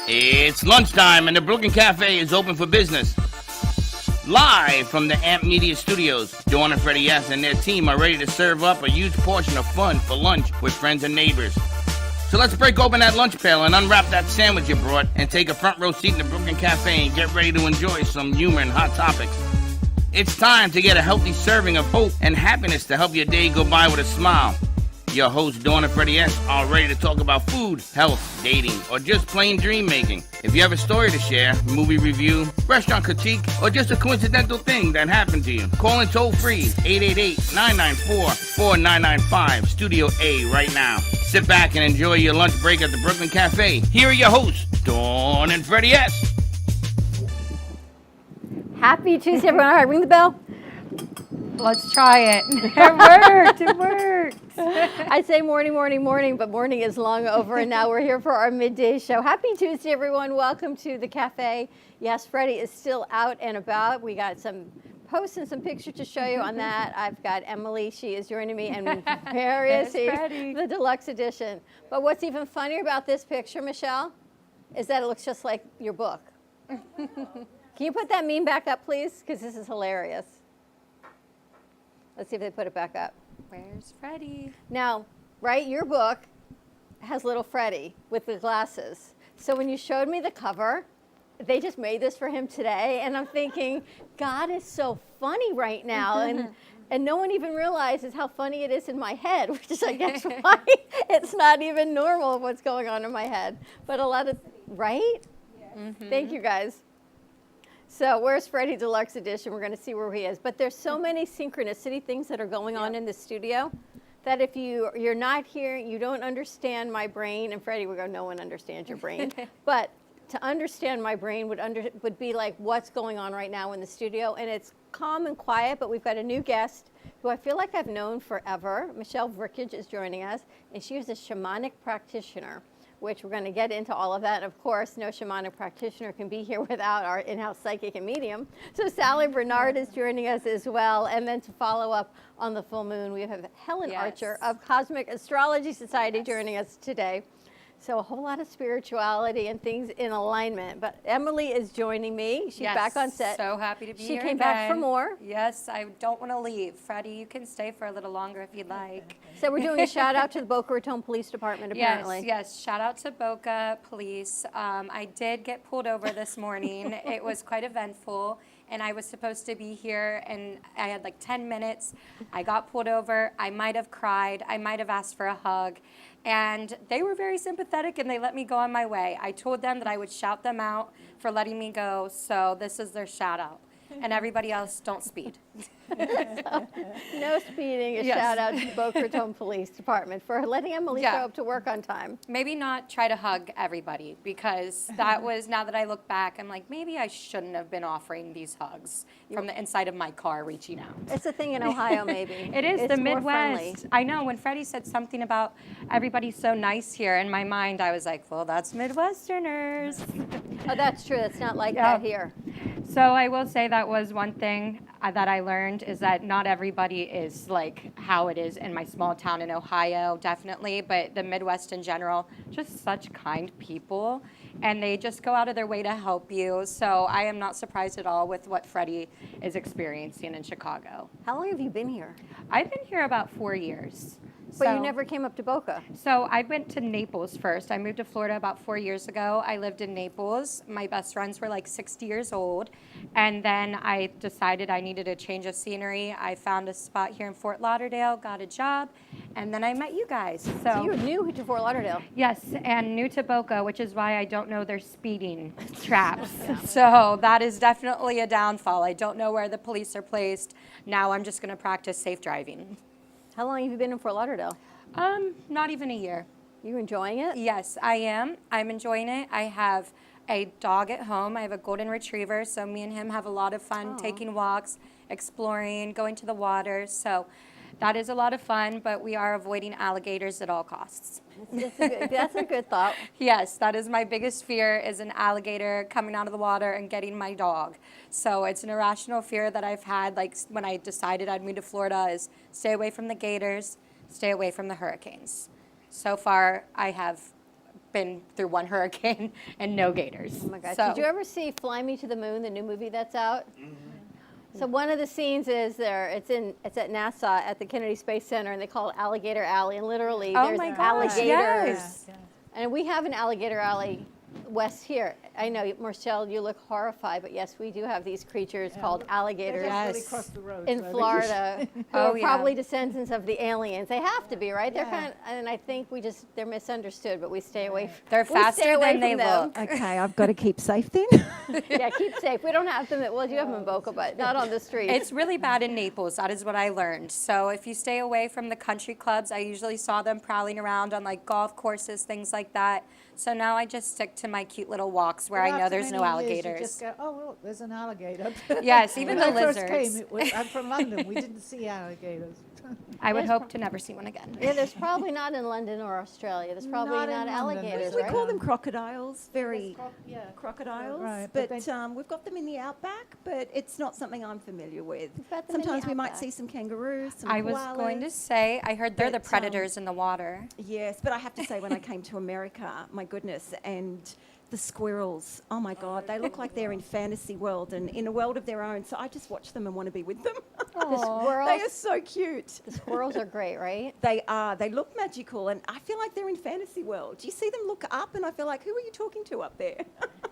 It's lunchtime and the Brooklyn Cafe is open for business. Live from the Amp Media Studios, Dawn and Freddie S. and their team are ready to serve up a huge portion of fun for lunch with friends and neighbors. So let's break open that lunch pail and unwrap that sandwich you brought and take a front row seat in the Brooklyn Cafe and get ready to enjoy some humor and hot topics. It's time to get a healthy serving of hope and happiness to help your day go by with a smile. Your hosts, Dawn and Freddie S., are ready to talk about food, health, dating, or just plain dream making. If you have a story to share, movie review, restaurant critique, or just a coincidental thing that happened to you, call in toll free 888-994-4995, Studio A right now. Sit back and enjoy your lunch break at the Brooklyn Cafe. Here are your hosts, Dawn and Freddie S. Happy Tuesday, everyone. All right, ring the bell. Let's try it. It worked. I say morning, but morning is long over, and now we're here for our midday show. Happy Tuesday, everyone. Welcome to the cafe. Yes, Freddie is still out and about. We got some posts and some pictures to show you on that. I've got Emily. She is joining me, and there is he, the deluxe edition. But what's even funnier about this picture, Michelle, is that it looks just like your book. Can you put that meme back up, please? Because this is hilarious. Let's see if they put it back up. Where's Freddie? Now, right, your book has little Freddie with the glasses. So when you showed me the cover, they just made this for him today, and I'm thinking, God is so funny right now, and no one even realizes how funny it is in my head, which is, I guess, why it's not even normal what's going on in my head. But a lot of, right? Yeah. Mm-hmm. Thank you, guys. So where's Freddie Deluxe Edition? We're going to see where he is. But there's so many synchronicity things that are going on in the studio that if you're not here, you don't understand my brain. And Freddie would go, no one understands your brain. But to understand my brain would be like what's going on right now in the studio. And it's calm and quiet, but we've got a new guest who I feel like I've known forever. Michelle Vrickage is joining us, and she is a shamanic practitioner, which we're going to get into all of that. And of course, no shamanic practitioner can be here without our in-house psychic and medium. So Sally Bernard is joining us as well. And then to follow up on the full moon, we have Helen Archer of Cosmic Astrology Society joining us today. So a whole lot of spirituality and things in alignment. But Emily is joining me. She's back on set. So happy to be here. She came back for more. Yes, I don't want to leave. Freddie, you can stay for a little longer if you'd like. So we're doing a shout out to the Boca Raton Police Department, apparently. Yes. Shout out to Boca Police. I did get pulled over this morning. It was quite eventful. And I was supposed to be here, and I had like 10 minutes. I got pulled over. I might have cried. I might have asked for a hug. And they were very sympathetic, and they let me go on my way. I told them that I would shout them out for letting me go, so this is their shout out. And everybody else, don't speed. No speeding. A shout out to the Boca Raton Police Department for letting Emily show up to work on time. Maybe not try to hug everybody, because that was, now that I look back, I'm like, maybe I shouldn't have been offering these hugs from the inside of my car reaching out. It's a thing in Ohio, maybe. It's the Midwest. I know, when Freddie said something about everybody's so nice here, in my mind I was like, well, that's Midwesterners. Oh, that's true. That's not like that here. So I will say that was one thing that I learned, is that not everybody is like how it is in my small town in Ohio, definitely, but the Midwest in general, just such kind people, and they just go out of their way to help you. So I am not surprised at all with what Freddie is experiencing in Chicago. How long have you been here? I've been here about 4 years. But you never came up to Boca. So I went to Naples first. I moved to Florida about 4 years ago. I lived in Naples. My best friends were like 60 years old. And then I decided I needed a change of scenery. I found a spot here in Fort Lauderdale, got a job, and then I met you guys. So you're new to Fort Lauderdale. Yes, and new to Boca, which is why I don't know their speeding traps. So that is definitely a downfall. I don't know where the police are placed. Now I'm just going to practice safe driving. How long have you been in Fort Lauderdale? Not even a year. You enjoying it? Yes, I am. I'm enjoying it. I have a dog at home. I have a golden retriever, so me and him have a lot of fun taking walks, exploring, going to the water. So that is a lot of fun, but we are avoiding alligators at all costs. That's a good thought. Yes, that is my biggest fear, is an alligator coming out of the water and getting my dog. So it's an irrational fear that I've had, like when I decided I'd move to Florida, is stay away from the gators, stay away from the hurricanes. So far, I have been through one hurricane and no gators. Oh my gosh. So, Did you ever see Fly Me to the Moon, the new movie that's out? So one of the scenes is it's at NASA at the Kennedy Space Center, and they call it Alligator Alley, and literally oh there's my gosh, alligators. yes. And we have an alligator alley west here. I know, Marcelle, you look horrified, but yes, we do have these creatures called alligators Yes. Across the road, in so they Florida who Oh, are yeah. probably descendants of the aliens. They have to be, right? They're Yeah. kind of, and I think they're misunderstood, but we stay away. They're we stay faster away than they from them. look. Okay, I've got to keep safe then. Yeah, keep safe. We don't have them. Well, you have them in Boca, but not on the street. It's really bad in Naples. That is what I learned. So if you stay away from the country clubs, I usually saw them prowling around on like golf courses, things like that. So now I just stick to my cute little walks where I know there's no alligators. You just go, oh, look, there's an alligator. Yes, even when the I first lizards. came, I'm from London. We didn't see alligators. I would There's hope to never see one again. Yeah, there's probably not in London or Australia. There's probably Not not, in London. alligators, We right? call them crocodiles, very Yeah. crocodiles. Right, but but we've got them in the outback, but it's not something I'm familiar with. got them in the Sometimes we might outback. see some kangaroos, some I was going to koalas. say, I heard they're the But, predators in the water. Yes, but I have to say when I came to America, my goodness, and the squirrels, oh my God, they look like they're in fantasy world and in a world of their own. So I just watch them and want to be with them. The squirrels, They are so cute. the squirrels are great, right? They are. They look magical, and I feel like they're in fantasy world. Do you see them look up, and I feel like, who are you talking to up there?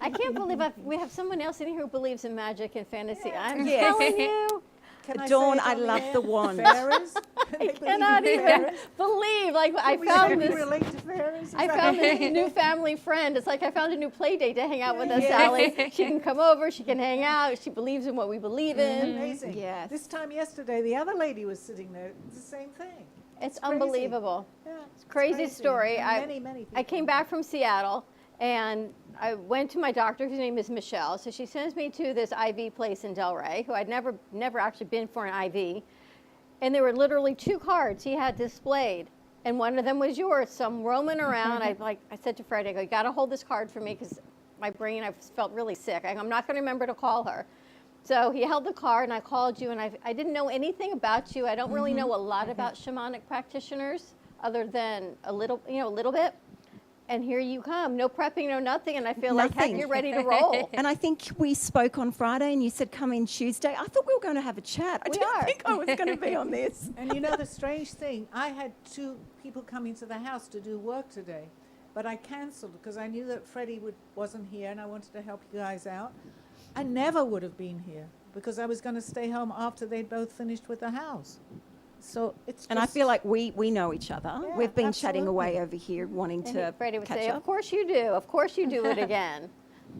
I can't believe we have someone else in here who believes in magic and fantasy. I'm Yes. telling you, Can I Dawn, say it I on love air? the wand. Fairies? I cannot even believe. Like I found we this. relate to fairies? Is I that found right? this new family friend. It's like I found a new play date to hang out with us, Yeah. Sally. She can come over. She can hang out. She believes in what we believe in. Amazing. Yes. This time yesterday, the other lady was sitting there. It's the same thing. It's crazy. unbelievable. Yeah, it's Crazy story. And many people. I came back from Seattle and I went to my doctor, whose name is Michelle. So she sends me to this IV place in Delray, who I'd never actually been for an IV. And there were literally 2 cards he had displayed. And one of them was yours. So I'm roaming around. I said to Freddie, I go, you got to hold this card for me because my brain, I felt really sick. I'm not going to remember to call her. So he held the card and I called you and I didn't know anything about you. I don't really know a lot about shamanic practitioners other than a little bit. And here you come, no prepping, no nothing, and I feel like, heck, Nothing. you're ready to roll. And I think we spoke on Friday, and you said come in Tuesday. I thought we were going to have a chat. I didn't are. think I was going to be on this. And you know the strange thing, I had 2 people coming to the house to do work today, but I cancelled because I knew that Freddie wasn't here and I wanted to help you guys out. I never would have been here because I was going to stay home after they'd both finished with the house. So it's And I just- feel like we know each other. Yeah, We've been chatting away absolutely. over here, wanting And to Freddie would catch say, up. of course you do. Of course you do it again.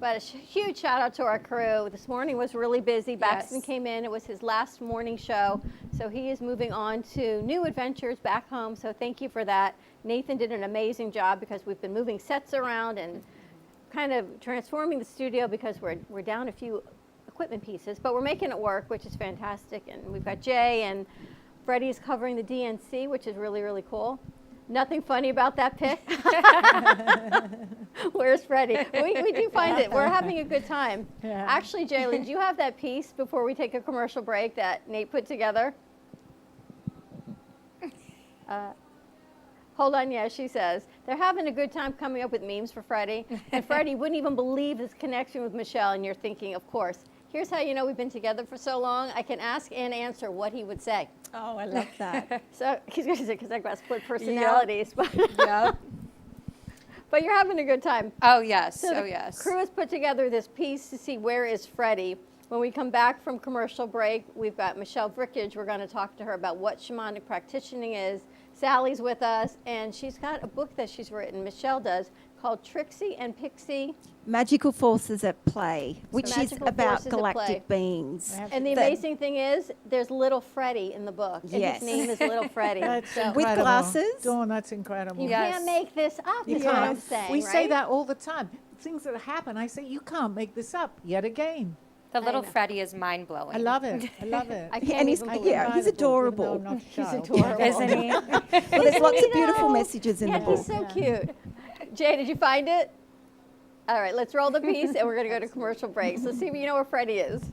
But a huge shout out to our crew. This morning was really busy. Baxton Yes. came in. It was his last morning show. So he is moving on to new adventures back home. So thank you for that. Nathan did an amazing job because we've been moving sets around and kind of transforming the studio because we're down a few equipment pieces. But we're making it work, which is fantastic. And we've got Jay and Freddie's covering the DNC, which is really, really cool. Nothing funny about that pic. Where's Freddie? We do find it. We're having a good time. Yeah. Actually, Jalen, do you have that piece before we take a commercial break that Nate put together? Hold on, yeah, she says. They're having a good time coming up with memes for Freddie. And Freddie wouldn't even believe this connection with Michelle, and you're thinking, of course. Here's how you know we've been together for so long. I can ask and answer what he would say. Oh, I love that. So he's going to say, because I've got split personalities. Yep. But you're having a good time. Oh, yes. So Oh, the yes. crew has put together this piece to see where is Freddie. When we come back from commercial break, we've got Michelle Brickage. We're going to talk to her about what shamanic practitioning is. Sally's with us, and she's got a book that she's written, Michelle does, called Trixie and Pixie. Magical forces at play, which is Magical about forces at play. galactic beings. And the That- amazing thing is, there's little Freddie in the book. And Yes. his name is Little Freddie. That's So With incredible. glasses? Dawn, that's incredible. you Yes. can't make this up, You is what I'm can't. saying, We right? say that all the time. Things that happen, I say, you can't make this up yet again. The little know. Freddie is mind blowing. I love it. I love it. I can't And he's, even believe yeah, he's Incredible, adorable. even though I'm not a He's child. adorable. Isn't he? Well, there's lots of beautiful know. messages in Yeah, the book. he's so cute. Jay, did you find it? All right, let's roll the piece, and we're going to go to commercial breaks. Let's see if you know where Freddie is.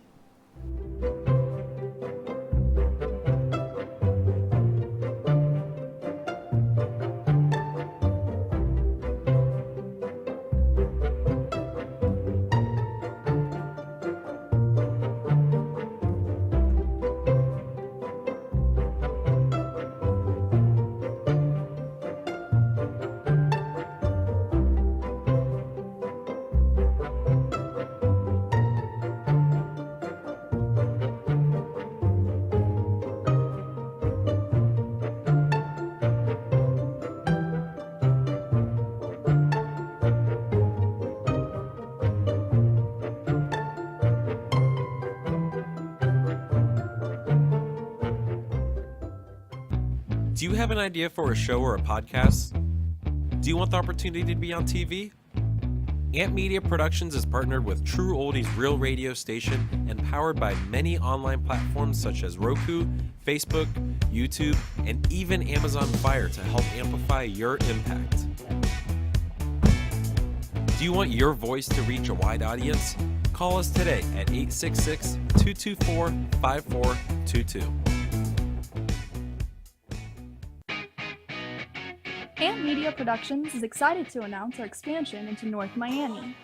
Do you have an idea for a show or a podcast? Do you want the opportunity to be on TV? Amp Media Productions is partnered with True Oldies Real Radio Station and powered by many online platforms such as Roku, Facebook, YouTube, and even Amazon Fire to help amplify your impact. Do you want your voice to reach a wide audience? Call us today at 866-224-5422. Amp Media Productions is excited to announce our expansion into North Miami.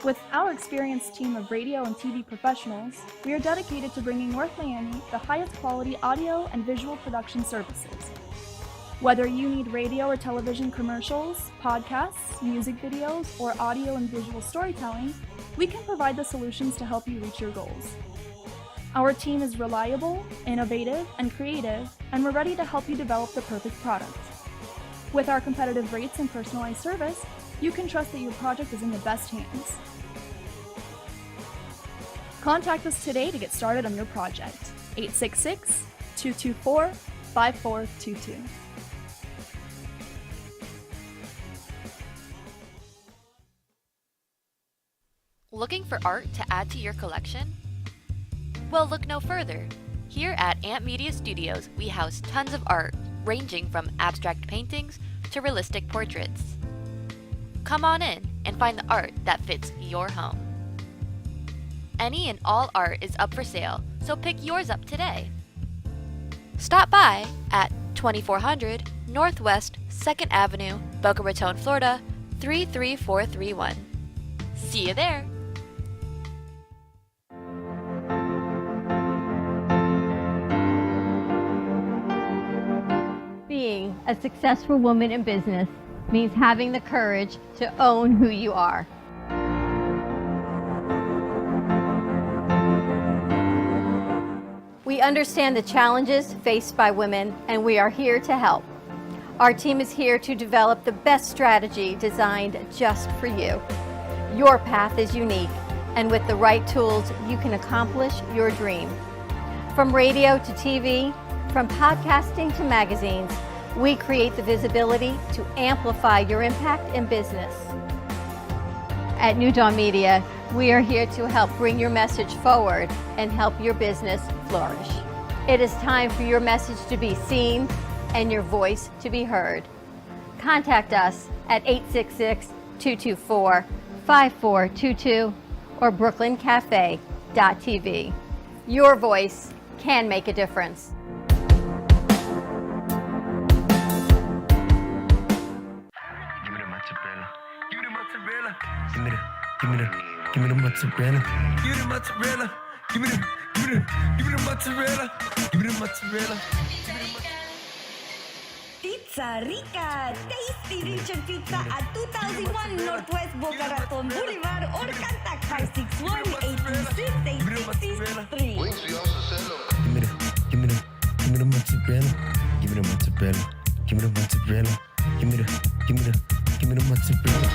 With our experienced team of radio and TV professionals, we are dedicated to bringing North Miami the highest quality audio and visual production services. Whether you need radio or television commercials, podcasts, music videos, or audio and visual storytelling, we can provide the solutions to help you reach your goals. Our team is reliable, innovative, and creative, and we're ready to help you develop the perfect product. With our competitive rates and personalized service, you can trust that your project is in the best hands. Contact us today to get started on your project. 866-224-5422. Looking for art to add to your collection? Well, look no further. Here at Amp Media Studios, we house tons of art, ranging from abstract paintings to realistic portraits. Come on in and find the art that fits your home. Any and all art is up for sale, so pick yours up today. Stop by at 2400 Northwest 2nd Avenue, Boca Raton, Florida 33431. See you there! Being a successful woman in business means having the courage to own who you are. We understand the challenges faced by women, and we are here to help. Our team is here to develop the best strategy designed just for you. Your path is unique, and with the right tools, you can accomplish your dream. From radio to TV, from podcasting to magazines, we create the visibility to amplify your impact in business. At New Dawn Media, we are here to help bring your message forward and help your business flourish. It is time for your message to be seen and your voice to be heard. Contact us at 866-224-5422 or brooklyncafe.tv. Your voice can make a difference. Give me the mozzarella. Give me the mozzarella. Give me the mozzarella. Give me the mozzarella. Pizza Rica, tasty rich and pizza at 2001 Northwest Boca Raton Boulevard or contact 561-826-8663. Give me the mozzarella. Give me the mozzarella. Give me the mozzarella. Give me the mozzarella.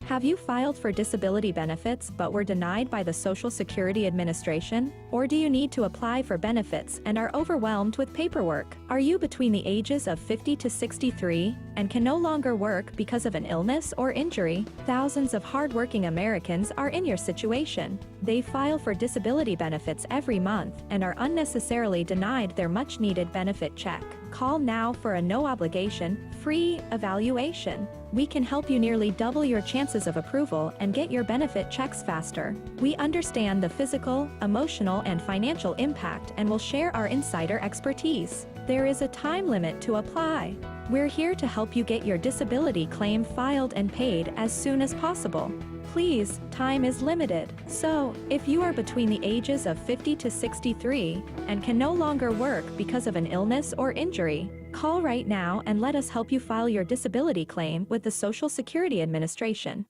Have you filed for disability benefits but were denied by the Social Security Administration? Or do you need to apply for benefits and are overwhelmed with paperwork? Are you between the ages of 50 to 63 and can no longer work because of an illness or injury? Thousands of hardworking Americans are in your situation. They file for disability benefits every month and are unnecessarily denied their much-needed benefit check. Call now for a no-obligation, free evaluation. We can help you nearly double your chances of approval and get your benefit checks faster. We understand the physical, emotional, and financial impact and will share our insider expertise. There is a time limit to apply. We're here to help you get your disability claim filed and paid as soon as possible. Please, time is limited. So, if you are between the ages of 50 to 63 and can no longer work because of an illness or injury, call right now and let us help you file your disability claim with the Social Security Administration.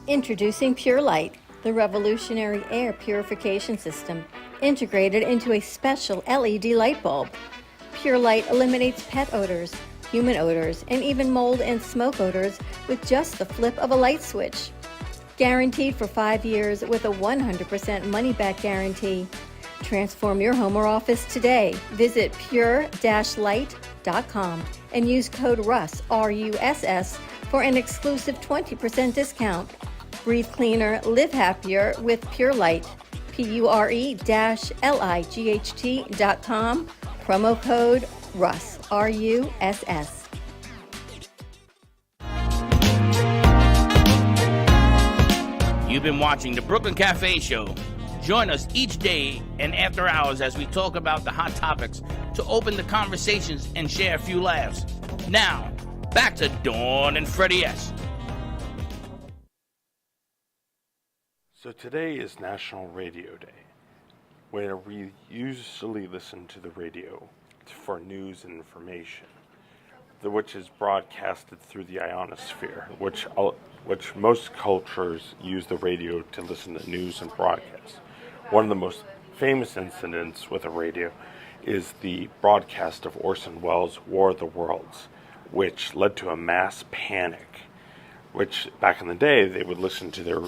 Introducing Pure Light, the revolutionary air purification system integrated into a special LED light bulb. Pure Light eliminates pet odors, human odors, and even mold and smoke odors with just the flip of a light switch. Guaranteed for 5 years with a 100% money-back guarantee. Transform your home or office today. Visit pure-light.com and use code RUSS, R-U-S-S, for an exclusive 20% discount. Breathe cleaner, live happier with Pure Light. PURE-LIGHT.com. Promo code RUSS, R-U-S-S. You've been watching the Brooklyn Cafe Show. Join us each day and after hours as we talk about the hot topics to open the conversations and share a few laughs. Now, back to Dawn and Freddie S. So today is National Radio Day, where we usually listen to the radio for news and information, which is broadcasted through the ionosphere, which most cultures use the radio to listen to news and broadcasts. One of the most famous incidents with the radio is the broadcast of Orson Welles' War of the Worlds, which led to a mass panic, which back in the day they would listen to their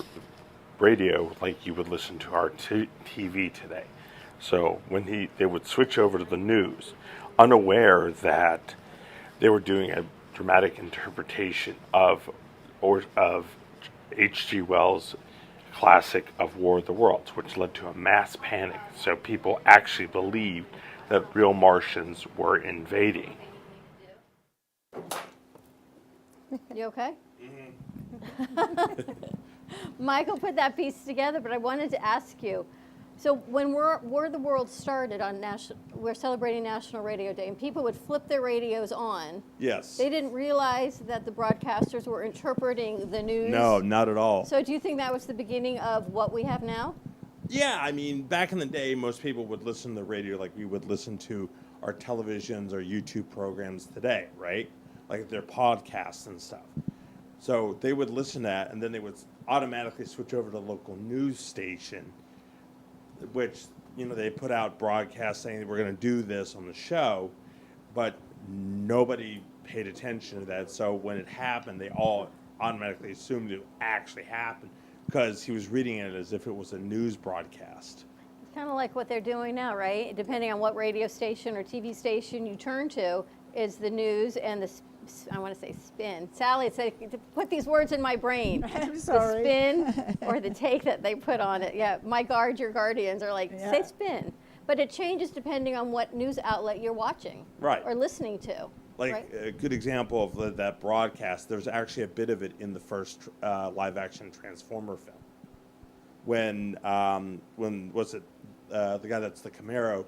radio like you would listen to our TV today. So when they would switch over to the news, unaware that they were doing a dramatic interpretation of H.G. Wells' classic of War of the Worlds, which led to a mass panic. So people actually believed that real Martians were invading. You okay? Michael put that piece together, but I wanted to ask you. So when War of the Worlds started on we're celebrating National Radio Day, and people would flip their radios on. Yes. They didn't realize that the broadcasters were interpreting the news. No, not at all. So do you think that was the beginning of what we have now? Yeah, I mean, back in the day, most people would listen to the radio like we would listen to our televisions or YouTube programs today, right? Like their podcasts and stuff. So they would listen to that, and then they would automatically switch over to the local news station, which, they put out broadcasts saying we're going to do this on the show, but nobody paid attention to that. So when it happened, they all automatically assumed it actually happened because he was reading it as if it was a news broadcast. It's kind of like what they're doing now, right? Depending on what radio station or TV station you turn to, is the news and the I want to say spin. Sally said, put these words in my brain. I'm sorry. The spin or the take that they put on it. Yeah, your guardians are like, say spin. But it changes depending on what news outlet you're watching or listening to. Like a good example of that broadcast, there's actually a bit of it in the first live-action Transformer film. When the guy that's the Camaro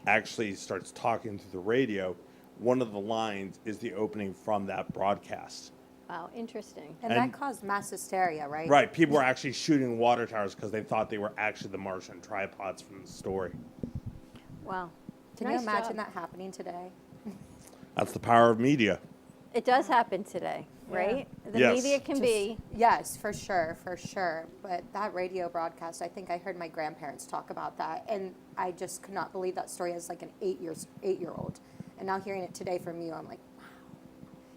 actually starts talking through the radio, one of the lines is the opening from that broadcast. Wow, interesting. And that caused mass hysteria, right? Right. People were actually shooting water towers because they thought they were actually the Martian tripods from the story. Wow. Can you imagine that happening today? That's the power of media. It does happen today, right? The media can be. Yes, for sure. But that radio broadcast, I think I heard my grandparents talk about that, and I just could not believe that story as like an 8-year-old. And now hearing it today from you, I'm like, wow,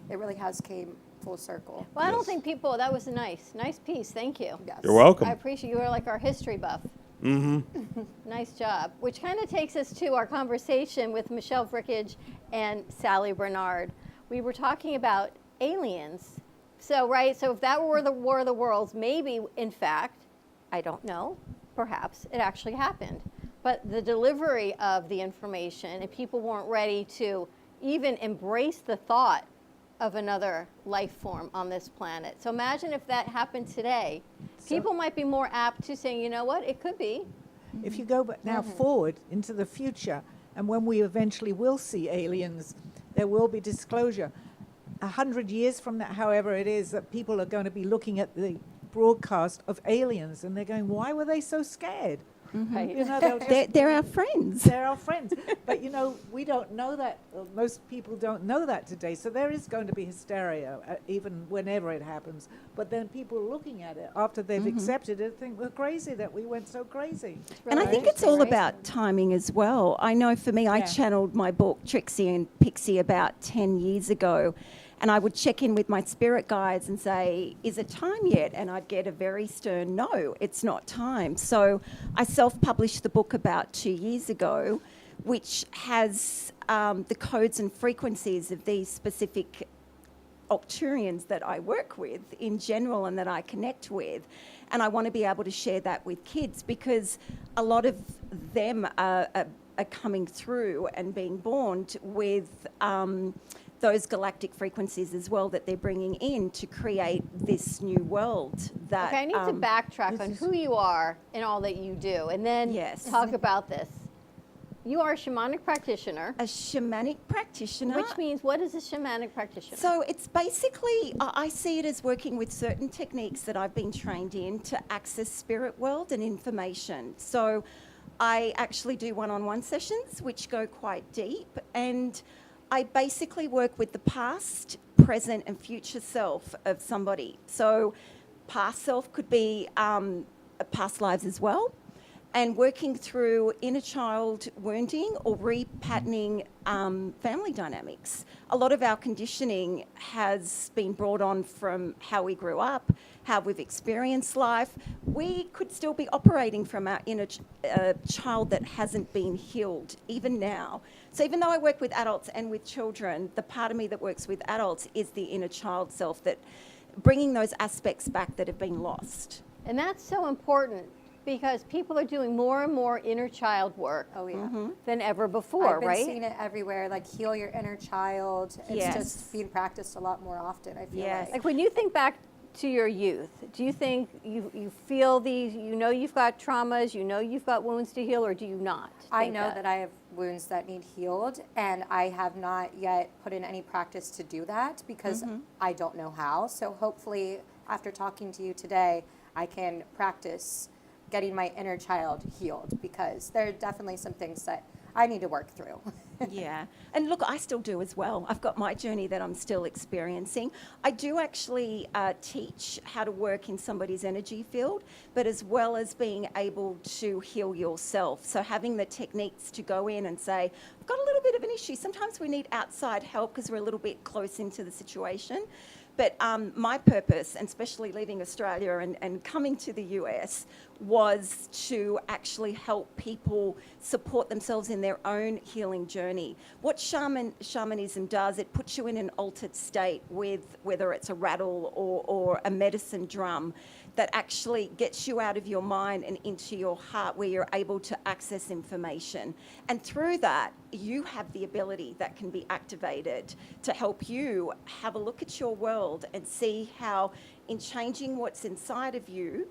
it really has came full circle. Well, I don't think that was a nice piece. Thank you. Yes. You're welcome. I appreciate you are like our history buff. Mm-hmm. Nice job. Which kind of takes us to our conversation with Michelle Vrickage and Sally Bernard. We were talking about aliens. So if that were the War of the Worlds, maybe, in fact, I don't know, perhaps it actually happened. But the delivery of the information, and people weren't ready to even embrace the thought of another life form on this planet. So imagine if that happened today. People might be more apt to saying, you know what, it could be. If you go now forward into the future, and when we eventually will see aliens, there will be disclosure. 100 years from that, however it is, that people are going to be looking at the broadcast of aliens, and they're going, why were they so scared? Mm-hmm. Right. They're our friends. They're our friends. But, we don't know that. Most people don't know that today. So there is going to be hysteria, even whenever it happens. But then people looking at it after they've accepted it think we're crazy that we went so crazy. And I think it's all about timing as well. I know for me, I channeled my book, Trixie and Pixie, about 10 years ago. And I would check in with my spirit guides and say, is it time yet? And I'd get a very stern, no, it's not time. So I self-published the book about 2 years ago, which has the codes and frequencies of these specific Octurians that I work with in general and that I connect with. And I want to be able to share that with kids, because a lot of them are coming through and being born with those galactic frequencies as well that they're bringing in to create this new world. That okay, I need to backtrack on who you are and all that you do, and then talk about this. You are a shamanic practitioner. A shamanic practitioner. Which means, what is a shamanic practitioner? So it's basically, I see it as working with certain techniques that I've been trained in to access spirit world and information. So I actually do one-on-one sessions, which go quite deep. And I basically work with the past, present, and future self of somebody. So past self could be past lives as well. And working through inner child wounding or repatterning family dynamics. A lot of our conditioning has been brought on from how we grew up, how we've experienced life. We could still be operating from our inner child that hasn't been healed, even now. So even though I work with adults and with children, the part of me that works with adults is the inner child self, that bringing those aspects back that have been lost. And that's so important, because people are doing more and more inner child work than ever before, right? I've been seeing it everywhere, like heal your inner child. It's just being practiced a lot more often, I feel like. Like when you think back to your youth, do you think you feel these, you know you've got traumas, you know you've got wounds to heal, or do you not? I know that I have wounds that need healed, and I have not yet put in any practice to do that because I don't know how. So hopefully after talking to you today, I can practice getting my inner child healed, because there are definitely some things that I need to work through. Yeah. And look, I still do as well. I've got my journey that I'm still experiencing. I do actually teach how to work in somebody's energy field, but as well as being able to heal yourself. So having the techniques to go in and say, I've got a little bit of an issue. Sometimes we need outside help because we're a little bit close into the situation. But my purpose, and especially leaving Australia and coming to the US, was to actually help people support themselves in their own healing journey. What shamanism does, it puts you in an altered state with whether it's a rattle or a medicine drum, that actually gets you out of your mind and into your heart, where you're able to access information. And through that, you have the ability that can be activated to help you have a look at your world and see how, in changing what's inside of you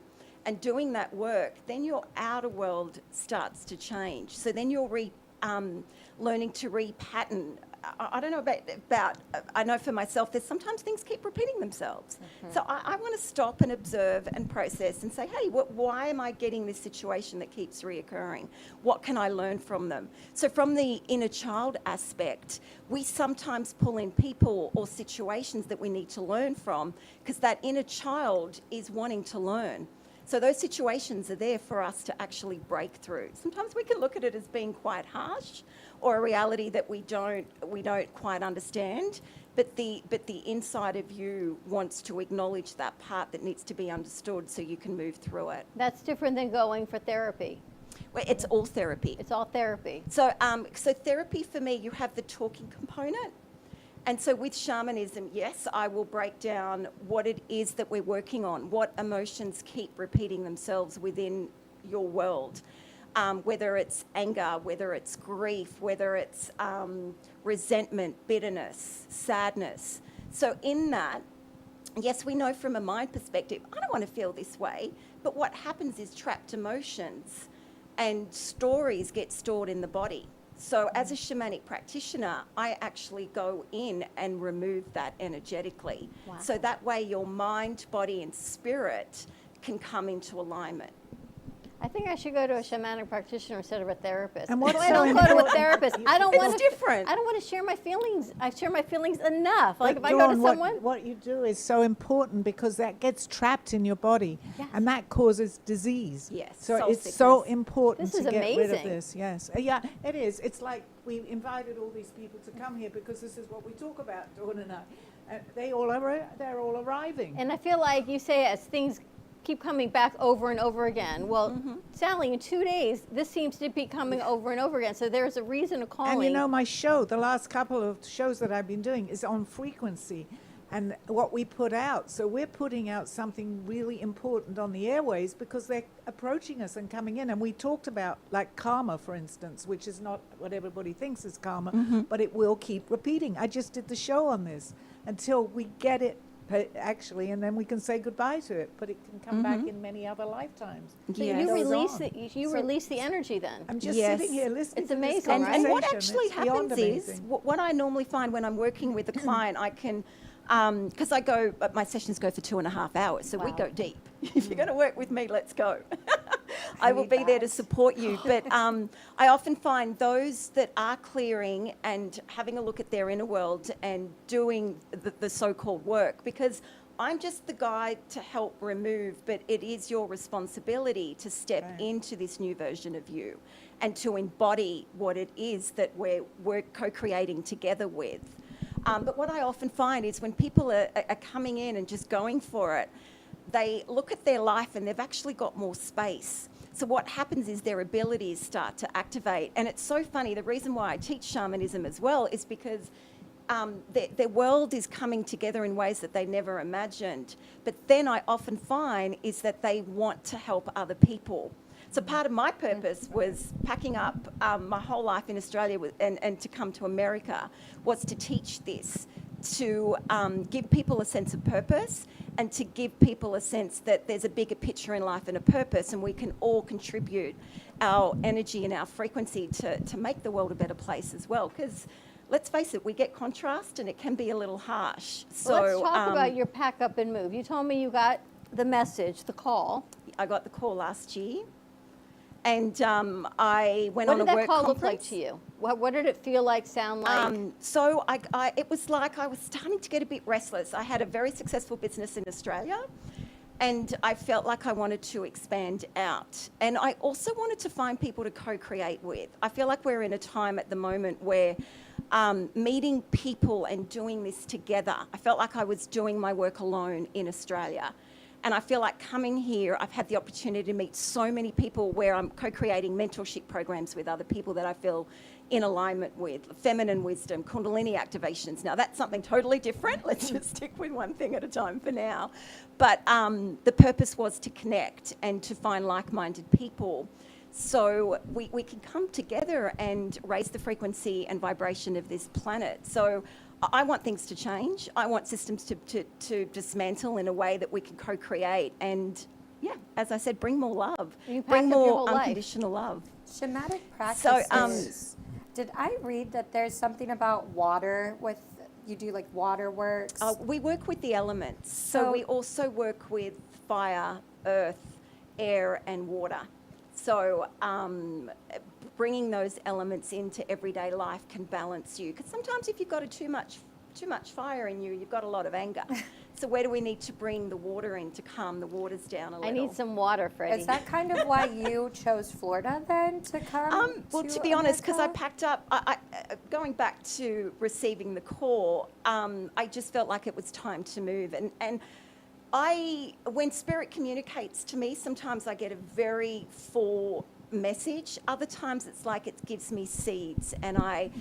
and doing that work, then your outer world starts to change. So then you're learning to repattern. I don't know about, I know for myself, there's sometimes things keep repeating themselves. So I want to stop and observe and process and say, hey, why am I getting this situation that keeps reoccurring? What can I learn from them? So from the inner child aspect, we sometimes pull in people or situations that we need to learn from, because that inner child is wanting to learn. So those situations are there for us to actually break through. Sometimes we can look at it as being quite harsh, or a reality that we don't quite understand, but the inside of you wants to acknowledge that part that needs to be understood so you can move through it. That's different than going for therapy. Well, it's all therapy. It's all therapy. So so therapy for me, you have the talking component. And so with shamanism, yes, I will break down what it is that we're working on, what emotions keep repeating themselves within your world. Whether it's anger, whether it's grief, whether it's resentment, bitterness, sadness. So in that, yes, we know from a mind perspective, I don't want to feel this way, but what happens is trapped emotions and stories get stored in the body. So as a shamanic practitioner, I actually go in and remove that energetically. Wow. So that way your mind, body, and spirit can come into alignment. I think I should go to a shamanic practitioner instead of a therapist. And what's I so don't go to a important- therapist. I don't It's want to. different. I don't want to share my feelings. I share my feelings enough. Like if But I go to Dawn, someone. what you do is so important, because that gets trapped in your body, Yes. and that causes disease. Yes, So soul it's so sickness. important This is to get rid of amazing. this. Yes. Yeah, it is. It's like we invited all these people to come here because this is what we talk about, Dawn and I. they're all arriving. And I feel like you say as things keep coming back over and over again. Well, Sally, in 2 days, this seems to be coming over and over again. So there's a reason of calling. And you know, my show, the last couple of shows that I've been doing is on frequency and what we put out. So we're putting out something really important on the airways because they're approaching us and coming in. And we talked about like karma, for instance, which is not what everybody thinks is karma, but it will keep repeating. I just did the show on this until we get it actually, and then we can say goodbye to it, but it can come back in many other lifetimes. So you release the energy then. I'm just sitting here listening. It's amazing, to this right? And what conversation. actually It's beyond happens is, amazing. what I normally find when I'm working with a client, I can, because my sessions go for 2.5 hours, so we go deep. If you're going to work with me, let's go. I will be there to support you. But I often find those that are clearing and having a look at their inner world and doing the so-called work, because I'm just the guide to help remove, but it is your responsibility to step into this new version of you and to embody what it is that we're co-creating together with. But what I often find is when people are coming in and just going for it, they look at their life and they've actually got more space. So what happens is their abilities start to activate. And it's so funny, the reason why I teach shamanism as well is because their world is coming together in ways that they never imagined. But then I often find is that they want to help other people. So part of my purpose was packing up my whole life in Australia and to come to America was to teach this, to give people a sense of purpose and to give people a sense that there's a bigger picture in life and a purpose, and we can all contribute our energy and our frequency to make the world a better place as well. Because let's face it, we get contrast and it can be a little harsh. So Let's talk about your pack up and move. You told me you got the message, the call. I got the call last year. And I went on a work conference. What did that call look like to you? What did it feel like, sound like? So it was like I was starting to get a bit restless. I had a very successful business in Australia, and I felt like I wanted to expand out. And I also wanted to find people to co-create with. I feel like we're in a time at the moment where meeting people and doing this together, I felt like I was doing my work alone in Australia. And I feel like coming here, I've had the opportunity to meet so many people where I'm co-creating mentorship programs with other people that I feel in alignment with, feminine wisdom, Kundalini activations. Now, that's something totally different. Let's just stick with one thing at a time for now. But the purpose was to connect and to find like-minded people so we can come together and raise the frequency and vibration of this planet. So I want things to change. I want systems to dismantle in a way that we can co-create and, yeah, as I said, bring more love, bring more unconditional love. Shamanic practices. Did I read that there's something about water with, you do like water works? We work with the elements. So we also work with fire, earth, air, and water. So bringing those elements into everyday life can balance you. Because sometimes if you've got too much fire in you, you've got a lot of anger. So where do we need to bring the water in to calm the waters down a little? I need some water, Freddie. Is that kind of why you chose Florida then to come? Well, to be honest, because I packed up, going back to receiving the call, I just felt like it was time to move. And when Spirit communicates to me, sometimes I get a very full message. Other times it's like it gives me seeds, and I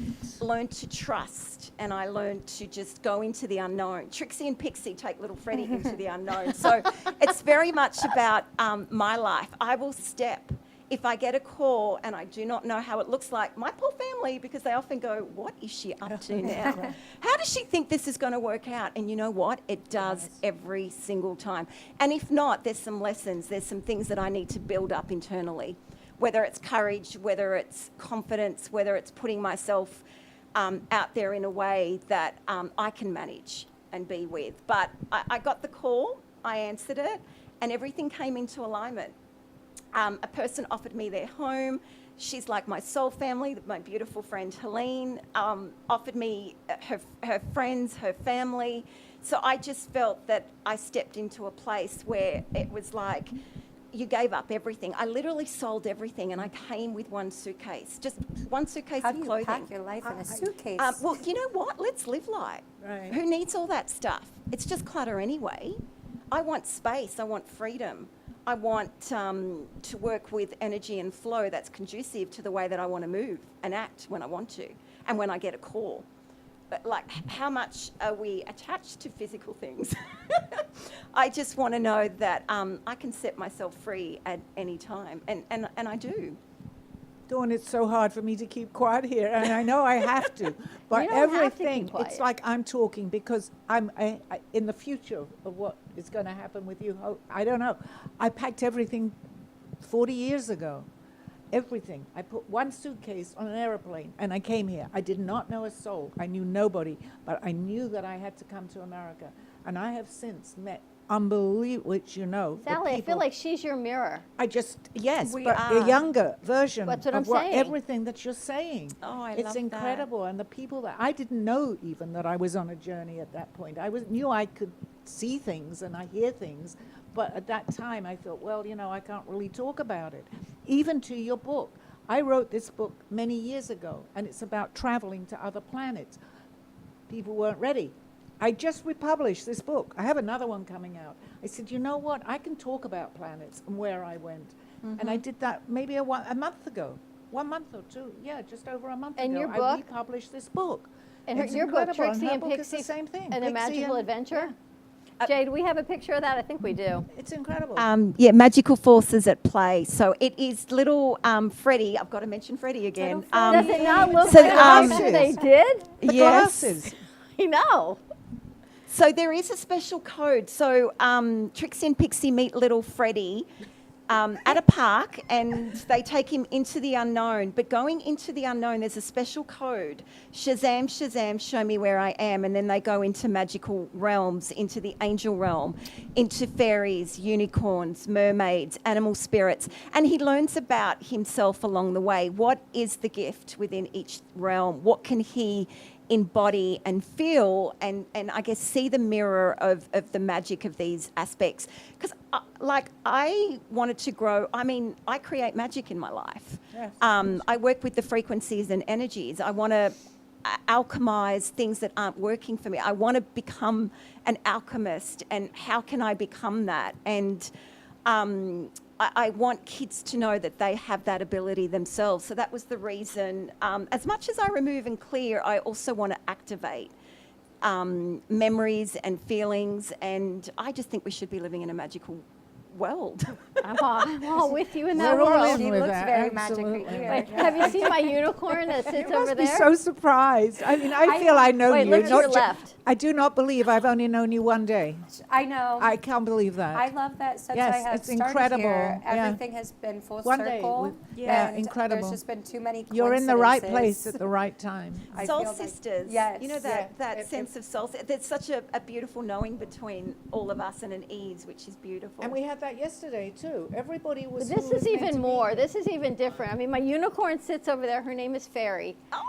learn to trust, and I learn to just go into the unknown. Trixie and Pixie take little Freddie into the unknown. So it's very much about my life. I will step. If I get a call and I do not know how it looks like, my poor family, because they often go, what is she up to now? How does she think this is going to work out? And you know what? It does every single time. And if not, there's some lessons. There's some things that I need to build up internally, whether it's courage, whether it's confidence, whether it's putting myself out there in a way that I can manage and be with. But I got the call, I answered it, and everything came into alignment. A person offered me their home. She's like my soul family, my beautiful friend Helene, offered me her friends, her family. So I just felt that I stepped into a place where it was like, you gave up everything. I literally sold everything, and I came with one suitcase, just one suitcase How of do you clothing. pack your life in a suitcase? Well, you know what? Let's live light. Right. Who needs all that stuff? It's just clutter anyway. I want space. I want freedom. I want to work with energy and flow that's conducive to the way that I want to move and act when I want to and when I get a call. But like, how much are we attached to physical things? I just want to know that I can set myself free at any time, and I do. Dawn, it's so hard for me to keep quiet here, and I know I have to. But You don't have to keep everything, quiet. it's like I'm talking because I'm in the future of what is going to happen with you. I don't know. I packed everything 40 years ago. Everything. I put one suitcase on an airplane, and I came here. I did not know a soul. I knew nobody, but I knew that I had to come to America. And I have since met unbelievable, which you know. the Sally, I feel people- like she's your mirror. Yes, We but are. a younger version That's what of I'm saying. everything that you're saying. Oh, I It's love incredible. And the people that I didn't know even that I was on a journey at that point. Knew I could see things and I hear things, but at that time I thought, well, you know, I can't really talk about it. Even to your book. I wrote this book many years ago, and it's about traveling to other planets. People weren't ready. I just republished this book. I have another one coming out. I said, you know what? I can talk about planets and where I went. And I did that maybe a month ago. 1 month or two. Yeah, just over a month And ago. your I book? republished this book. And It's your book, incredible, Trixie her and book is Pixie, the same thing. and a Pixie Magical and- Adventure. yeah. Jade, do we have a picture of that? I think we do. It's incredible. Yeah, magical forces at play. So it is little Freddie. I've got to mention Freddie again. Does it not look so, like the picture they did? The yes. glasses. I know. So there is a special code. So Trixie and Pixie meet little Freddie at a park, and they take him into the unknown. But going into the unknown, there's a special code. Shazam, Shazam, show me where I am. And then they go into magical realms, into the angel realm, into fairies, unicorns, mermaids, animal spirits. And he learns about himself along the way. What is the gift within each realm? What can he embody and feel and I guess see the mirror of the magic of these aspects? Because I wanted to grow. I mean, I create magic in my life. Yes. I work with the frequencies and energies. I want to alchemize things that aren't working for me. I want to become an alchemist, and how can I become that? And I want kids to know that they have that ability themselves. So that was the reason. As much as I remove and clear, I also want to activate memories and feelings. And I just think we should be living in a magical world. I'm all with you in that We're all world. in She with looks that, very magic absolutely. here. Wait, have you seen my unicorn that sits You over must be there? so surprised. I mean, I feel I know Wait, you. look to not your ju- left. I do not believe I've only known you one day. I know. I can't believe that. I love that since Yes, I have it's started incredible. here, Yeah. everything has been full One day circle. with- yeah, and incredible. There's just been too many You're in the right coincidences. place at the right time. I Soul feel like- sisters. Yes. You know that sense of soul. There's such a beautiful knowing between all of us and an ease, which is beautiful. And we had that yesterday too. Everybody was. But this who is was meant to even be more. here. This is even different. I mean, my unicorn sits over there. Her name is Fairy. Oh.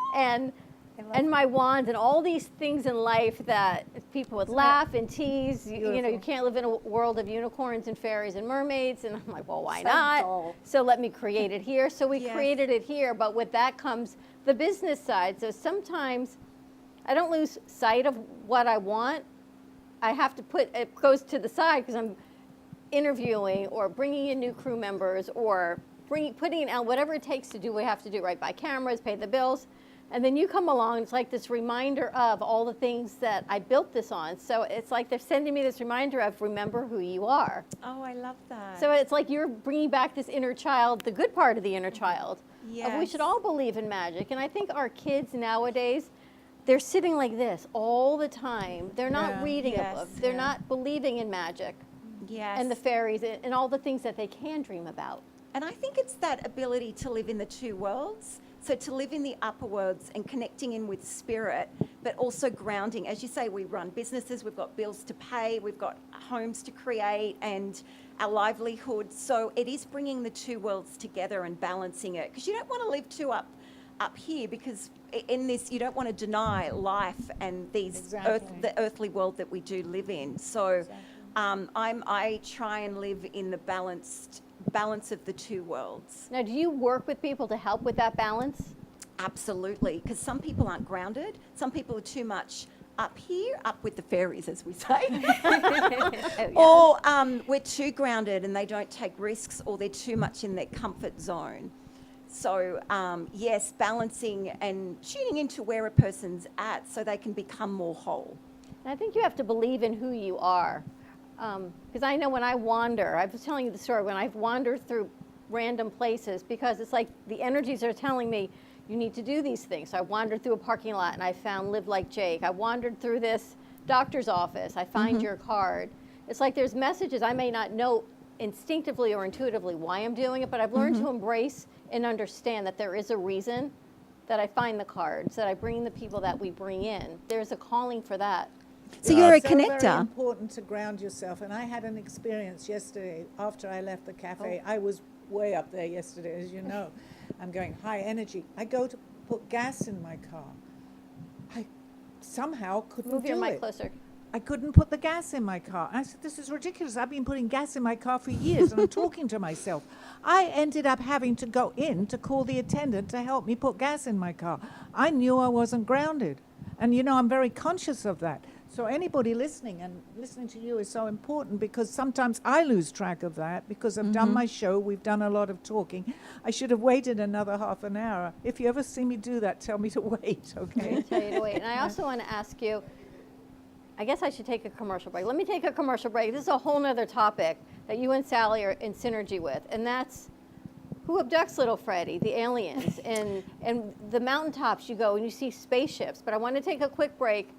And my wand and all these things in life that people would laugh and tease. You know, you Beautiful. can't live in a world of unicorns and fairies and mermaids. And I'm like, well, why So not? dull. So let me create it here. So we Yes. created it here. But with that comes the business side. So sometimes I don't lose sight of what I want. I have to put it goes to the side because I'm interviewing or bringing in new crew members or putting in whatever it takes to do what we have to do, right? Buy cameras, pay the bills. And then you come along, it's like this reminder of all the things that I built this on. So it's like they're sending me this reminder of remember who you are. Oh, I love that. So it's like you're bringing back this inner child, the good part of the inner child. Of we Yes. should all believe in magic. And I think our kids nowadays, they're sitting like this all the time. They're not Yeah. reading Yes. a book. They're Yeah. not believing in magic Yes. and the fairies and all the things that they can dream about. And I think it's that ability to live in the two worlds. So to live in the upper worlds and connecting in with spirit, but also grounding. As you say, we run businesses, we've got bills to pay, we've got homes to create and our livelihood. So it is bringing the two worlds together and balancing it. Because you don't want to live too up here, because in this you don't want to deny life and these the earthly world that we do live in. So I try and live in the balanced balance of the two worlds. Now, do you work with people to help with that balance? Absolutely, because some people aren't grounded. Some people are too much up here, up with the fairies, as we say. Or we're too grounded and they don't take risks, or they're too much in their comfort zone. So, yes, balancing and tuning into where a person's at so they can become more whole. And I think you have to believe in who you are. Because I know when I wander, I was telling you the story, when I've wandered through random places, because it's like the energies are telling me, you need to do these things. So I wandered through a parking lot and I found Live Like Jake. I wandered through this doctor's office. I find your card. It's like there's messages I may not know instinctively or intuitively why I'm doing it, but I've learned to embrace and understand that there is a reason that I find the cards, that I bring the people that we bring in. There's a calling for that. So you're a It's connector. very important to ground yourself. And I had an experience yesterday after I left the cafe. I was way up there yesterday, as you know. I'm going high energy. I go to put gas in my car. I somehow couldn't Move your do mic it. closer. I couldn't put the gas in my car. I said, this is ridiculous. I've been putting gas in my car for years, and I'm talking to myself. I ended up having to go in to call the attendant to help me put gas in my car. I knew I wasn't grounded. And, you know, I'm very conscious of that. So anybody listening, and listening to you is so important, because sometimes I lose track of that because I've done my show. We've done a lot of talking. I should have waited another half an hour. If you ever see me do that, tell me to wait, okay? I tell you to wait. And I also want to ask you, I guess I should take a commercial break. Let me take a commercial break. This is a whole nother topic that you and Sally are in synergy with, and that's who abducts little Freddie, the aliens, and the mountaintops you go and you see spaceships. But I want to take a quick break.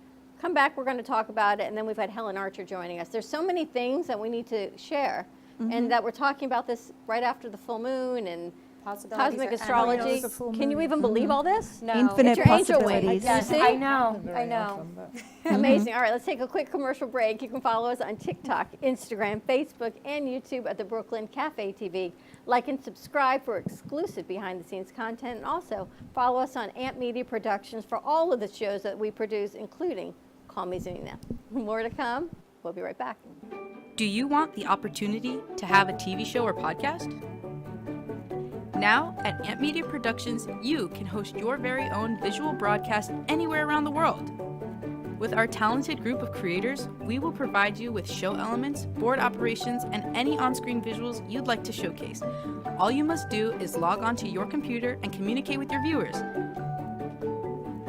Come back, we're going to talk about it, and then we've had Helen Archer joining us. There's so many things that we need to share, and that we're talking about this right after the full moon and Possibilities cosmic are astrology. endless. Can you even believe all this? No. Infinite Get your angel possibilities. wings. Yes, You see? I know. Amazing. All right, let's take a quick commercial break. You can follow us on TikTok, Instagram, Facebook, and YouTube at the Brooklyn Cafe TV. Like and subscribe for exclusive behind-the-scenes content, and also follow us on Amp Media Productions for all of the shows that we produce, including Call Me Zena. More to come. We'll be right back. Do you want the opportunity to have a TV show or podcast? Now, at Amp Media Productions, you can host your very own visual broadcast anywhere around the world. With our talented group of creators, we will provide you with show elements, board operations, and any on-screen visuals you'd like to showcase. All you must do is log onto your computer and communicate with your viewers.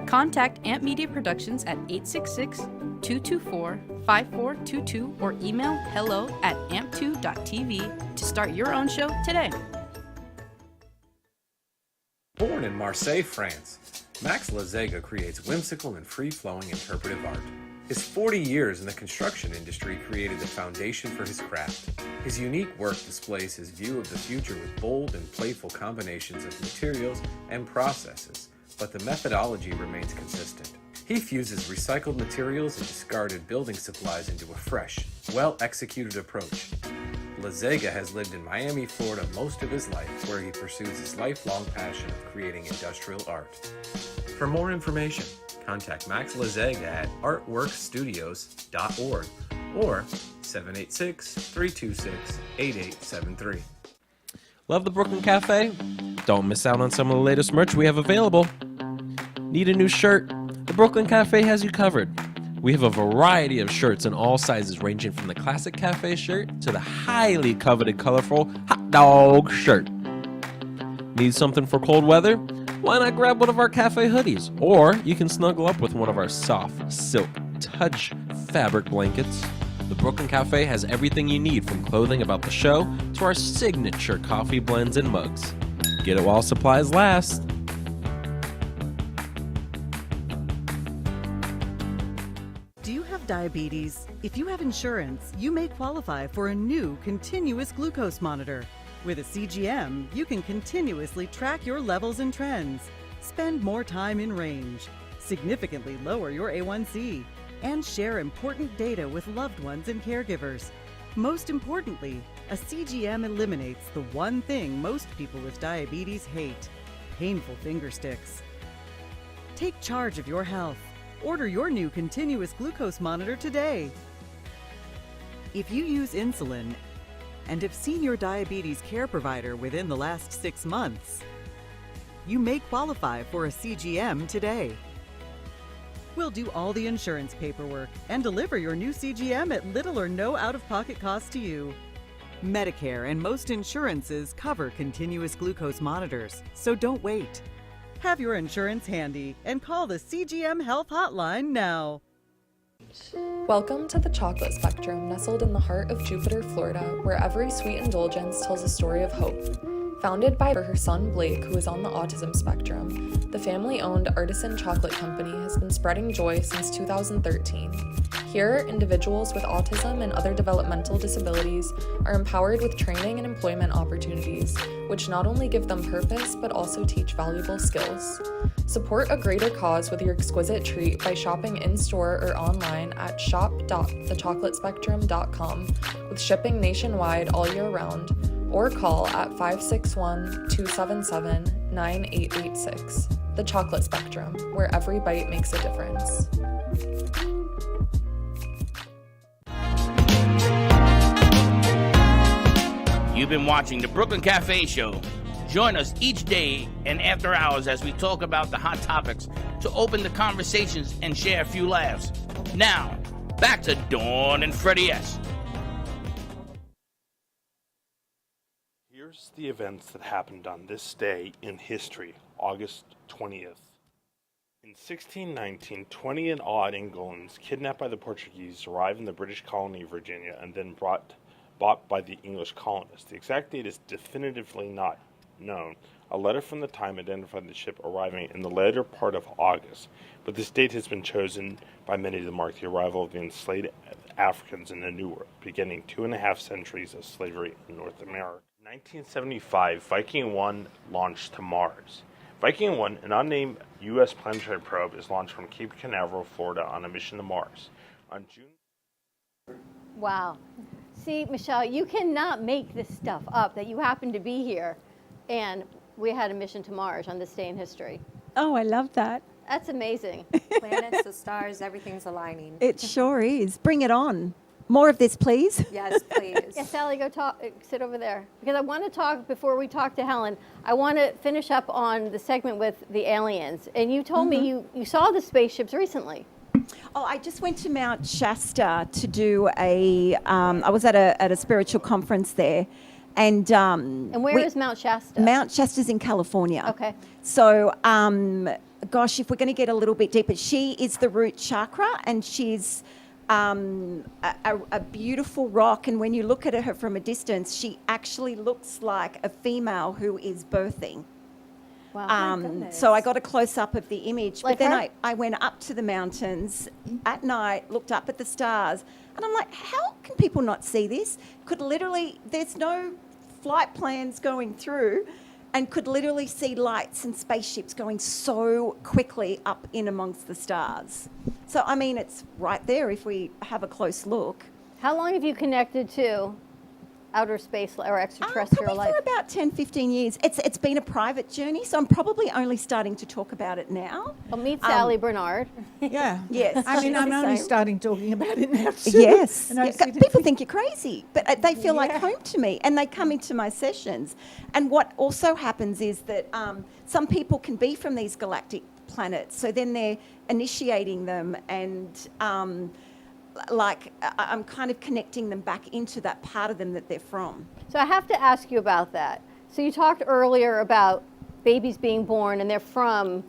Contact Amp Media Productions at 866-224-5422 or email hello@amp2.tv to start your own show today. Born in Marseille, France, Max Lazega creates whimsical and free-flowing interpretive art. His 40 years in the construction industry created the foundation for his craft. His unique work displays his view of the future with bold and playful combinations of materials and processes, but the methodology remains consistent. He fuses recycled materials and discarded building supplies into a fresh, well-executed approach. Lazega has lived in Miami, Florida most of his life, where he pursues his lifelong passion of creating industrial art. For more information, contact Max Lazega at artworkstudios.org or 786-326-8873. Love the Brooklyn Cafe? Don't miss out on some of the latest merch we have available. Need a new shirt? The Brooklyn Cafe has you covered. We have a variety of shirts in all sizes, ranging from the classic cafe shirt to the highly coveted colorful hot dog shirt. Need something for cold weather? Why not grab one of our cafe hoodies? Or you can snuggle up with one of our soft, silk, touch fabric blankets. The Brooklyn Cafe has everything you need, from clothing about the show to our signature coffee blends and mugs. Get it while supplies last. Diabetes. If you have insurance, you may qualify for a new continuous glucose monitor. With a CGM, you can continuously track your levels and trends, spend more time in range, significantly lower your A1C, and share important data with loved ones and caregivers. Most importantly, a CGM eliminates the one thing most people with diabetes hate: painful finger sticks. Take charge of your health. Order your new continuous glucose monitor today. If you use insulin and have seen your diabetes care provider within the last 6 months, you may qualify for a CGM today. We'll do all the insurance paperwork and deliver your new CGM at little or no out-of-pocket cost to you. Medicare and most insurances cover continuous glucose monitors, so don't wait. Have your insurance handy and call the CGM Health Hotline now. Welcome to the Chocolate Spectrum, nestled in the heart of Jupiter, Florida, where every sweet indulgence tells a story of hope. Founded by her son Blake, who is on the autism spectrum, the family-owned artisan chocolate company has been spreading joy since 2013. Here, individuals with autism and other developmental disabilities are empowered with training and employment opportunities, which not only give them purpose, but also teach valuable skills. Support a greater cause with your exquisite treat by shopping in-store or online at shop.thechocolatespectrum.com, with shipping nationwide all year round, or call at 561-277-9886. The Chocolate Spectrum, where every bite makes a difference. You've been watching the Brooklyn Cafe Show. Join us each day and after hours as we talk about the hot topics to open the conversations and share a few laughs. Now, back to Dawn and Freddie S. Here's the events that happened on this day in history, August 20th. In 1619, 20 and odd Angolans kidnapped by the Portuguese arrived in the British colony of Virginia and then bought by the English colonists. The exact date is definitively not known. A letter from the time identified the ship arriving in the later part of August, but this date has been chosen by many to mark the arrival of the enslaved Africans in the New World, beginning 2.5 centuries of slavery in North America. In 1975, Viking 1 launched to Mars. Viking 1, an unnamed U.S. planetary probe, is launched from Cape Canaveral, Florida, on a mission to Mars. On June... Wow. See, Michelle, you cannot make this stuff up that you happen to be here and we had a mission to Mars on this day in history. Oh, I love that. That's amazing. Planets, the stars, everything's aligning. It sure is. Bring it on. More of this, please. Yes, please. Yeah, Sally, go sit over there. Because I want to talk, before we talk to Helen, I want to finish up on the segment with the aliens. And you told me you saw the spaceships recently. Oh, I just went to Mount Shasta to do I was at a spiritual conference there. And where is Mount Shasta? Mount Shasta's in California. Okay. So, gosh, if we're going to get a little bit deeper, she is the root chakra, and she's a beautiful rock. And when you look at her from a distance, she actually looks like a female who is birthing. Wow. So I got a close-up of the image. Like but then her? I went up to the mountains at night, looked up at the stars, and I'm like, how can people not see this? There's no flight plans going through, and could literally see lights and spaceships going so quickly up in amongst the stars. So, I mean, it's right there if we have a close look. How long have you connected to outer space or extraterrestrial life? For about 10, 15 years. It's been a private journey, so I'm probably only starting to talk about it now. Well, meet Sally Bernard. Yeah. Yes. I mean, she's I'm the only same. starting talking about it now too. Yes. And I see People think you're crazy, but they feel like home to me, and they come into my sessions. And what also happens is that some people can be from these galactic planets, so then they're initiating them, and I'm kind of connecting them back into that part of them that they're from. So I have to ask you about that. So you talked earlier about babies being born and they're from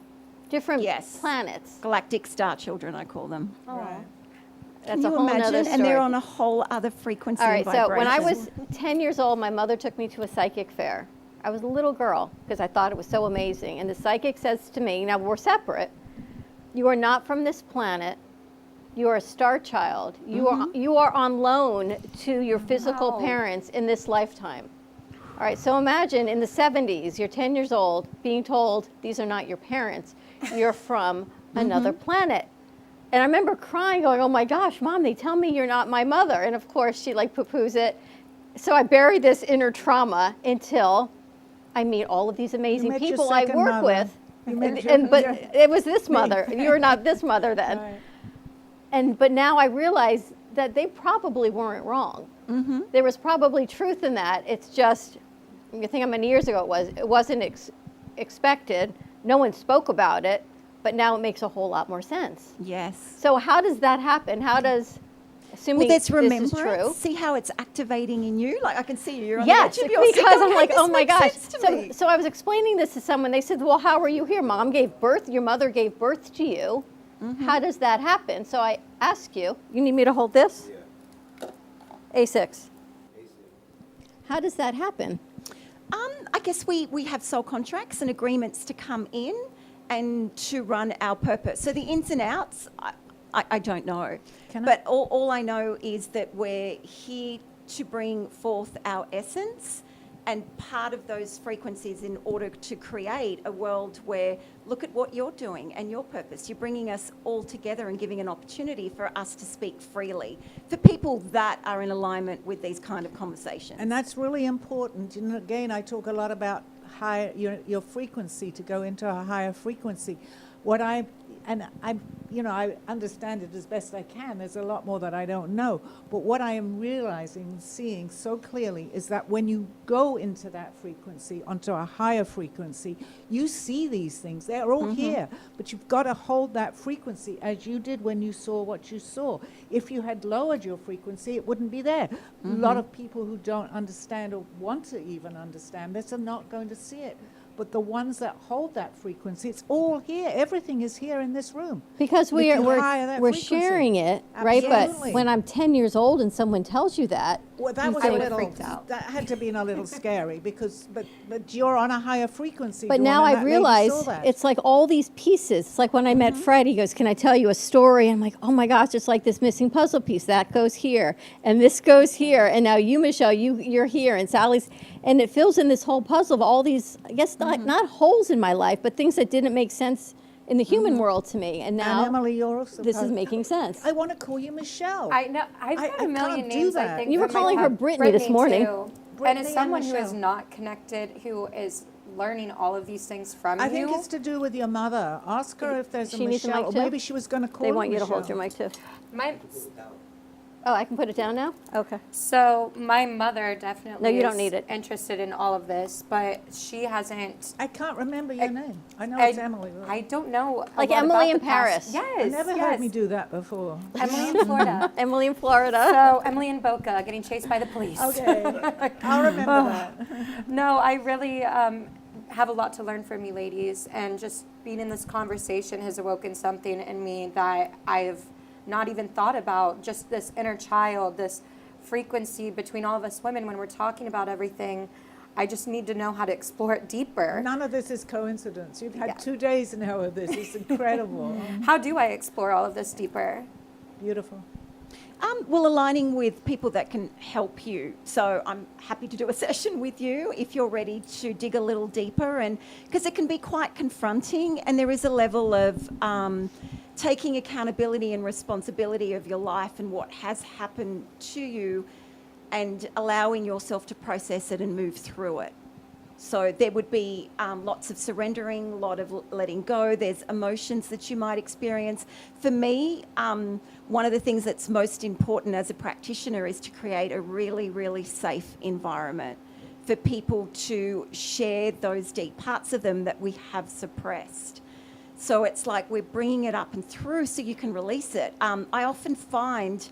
different planets. Galactic star children, I call them. Oh. Right. Can That's a you whole nother imagine? story. And they're on a whole other frequency. All right, and so when I vibration. was 10 years old, my mother took me to a psychic fair. I was a little girl because I thought it was so amazing. And the psychic says to me, now we're separate, you are not from this planet. You are a star child. You are on loan to your physical parents in this lifetime. All right, so imagine in the 70s, you're 10 years old, being told these are not your parents. You're from another planet. And I remember crying, going, oh my gosh, Mom, they tell me you're not my mother. And of course, she like poo-poos it. So I buried this inner trauma until I meet all of these amazing people I work with. But it was this mother. You were not this mother then. Right. But now I realize that they probably weren't wrong. There was probably truth in that. It's just, I think how many years ago it wasn't expected. No one spoke about it, but now it makes a whole lot more sense. Yes. So how does that happen? How does, assuming Well, that's this is true? remembrance. See how it's activating in you? Like I can see you're on the edge Yes, of your seat because going, I'm like, "This oh my makes gosh. sense to me." So I was explaining this to someone. They said, well, how were you here? Mom gave birth, your mother gave birth to you. How does that happen? So I ask you, you need me to hold this? Yeah. A6. How does that happen? I guess we have soul contracts and agreements to come in and to run our purpose. So the ins and outs, I don't know. But all I know is that we're here to bring forth our essence, and part of those frequencies in order to create a world where, look at what you're doing and your purpose. You're bringing us all together and giving an opportunity for us to speak freely for people that are in alignment with these kind of conversations. And that's really important. You know, again, I talk a lot about higher your frequency, to go into a higher frequency. I understand it as best I can. There's a lot more that I don't know. But what I am realizing, seeing so clearly, is that when you go into that frequency, onto a higher frequency, you see these things. They're all here. But you've got to hold that frequency as you did when you saw what you saw. If you had lowered your frequency, it wouldn't be there. A lot of people who don't understand or want to even understand this are not going to see it. But the ones that hold that frequency, it's all here. Everything is here in this room. Because we're sharing it, right? Absolutely. But when I'm 10 years old and someone tells you that, well, that was a little that had to be a little scary, because but you're on a higher frequency. But now I realize it's like all these pieces. It's like when I met Fred, he goes, "Can I tell you a story?" I'm like, "Oh my gosh, it's like this missing puzzle piece that goes here, and this goes here, and now you, Michelle, you're here, and Sally's." And it fills in this whole puzzle of all these, I guess, not holes in my life, but things that didn't make sense in the human world to me. And now, Emily, you're also this is making sense. I want to call you Michelle. I know. I've got a million names, I think. You were calling her Brittany this morning. And as someone who is not connected, who is learning all of these things from you. I think it's to do with your mother. Ask her if there's a She needs a Michelle, mic or too? maybe she was going to call They want you to Michelle. hold your mic too. My Oh, I can put it down now? Okay. So my mother definitely No, you don't is need it. interested in all of this, but she hasn't. I can't remember your name. I know it's Emily. Right? I don't know. Like a lot Emily about in the past. Paris. Yes. You never heard me do that before. Emily in Florida. Emily in Florida. So Emily in Boca getting chased by the police. Okay, I'll remember that. No, I really have a lot to learn from you ladies, and just being in this conversation has awoken something in me that I've not even thought about. Just this inner child, this frequency between all of us women when we're talking about everything. I just need to know how to explore it deeper. None of this is coincidence. You've had 2 days now of this. It's incredible. How do I explore all of this deeper? Beautiful. Well, aligning with people that can help you. So I'm happy to do a session with you if you're ready to dig a little deeper, and because it can be quite confronting, and there is a level of taking accountability and responsibility of your life and what has happened to you, and allowing yourself to process it and move through it. So there would be lots of surrendering, a lot of letting go. There's emotions that you might experience. For me, one of the things that's most important as a practitioner is to create a really, really safe environment for people to share those deep parts of them that we have suppressed. So it's like we're bringing it up and through so you can release it. I often find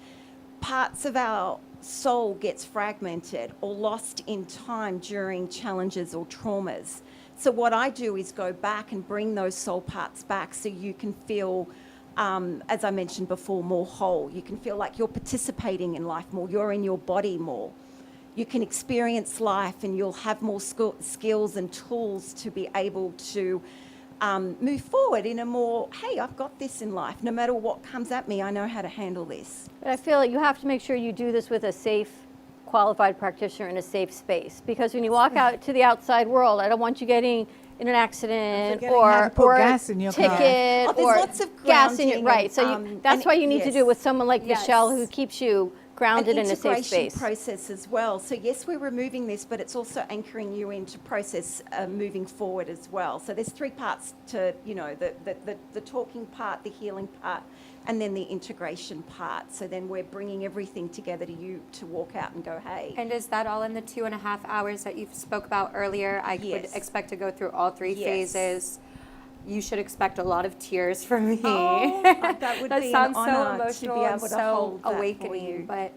parts of our soul gets fragmented or lost in time during challenges or traumas. So what I do is go back and bring those soul parts back so you can feel, as I mentioned before, more whole. You can feel like you're participating in life more, you're in your body more. You can experience life, and you'll have more skills and tools to be able to move forward in a more, hey, I've got this in life. No matter what comes at me, I know how to handle this. But I feel like you have to make sure you do this with a safe, qualified practitioner in a safe space. Because when you walk out to the outside world, I don't want you getting in an accident or gas in your ticket car. There's lots of gas in your grounding right. So that's why you need to do it with someone like Yes. Michelle, who keeps you grounded in a safe integration space. process as well. So yes, we're removing this, but it's also anchoring you into process moving forward as well. So there's three parts to, you know, the talking part, the healing part, and then the integration part. So then we're bringing everything together to you to walk out and go, hey. And is that all in the 2.5 hours that you spoke about earlier? I would expect to go through all three phases. You should expect a lot of tears from me. Oh, that would be sounds an so honor emotional to be able and to so hold that for awakening. you. But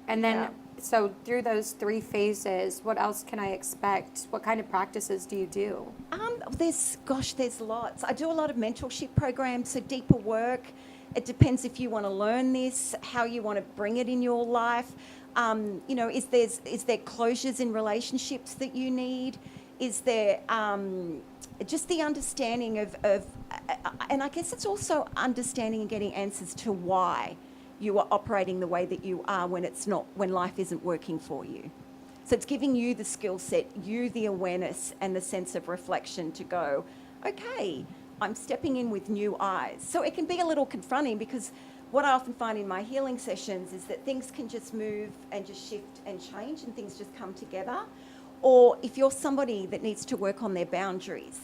and then so through those three phases, what else can I expect? What kind of practices do you do? There's lots. I do a lot of mentorship programs, so deeper work. It depends if you want to learn this, how you want to bring it in your life. You know, is there closures in relationships that you need? Is there just the understanding of, and I guess it's also understanding and getting answers to why you are operating the way that you are when life isn't working for you. So it's giving you the skill set, you the awareness and the sense of reflection to go, okay, I'm stepping in with new eyes. So it can be a little confronting, because what I often find in my healing sessions is that things can just move and just shift and change, and things just come together. Or if you're somebody that needs to work on their boundaries,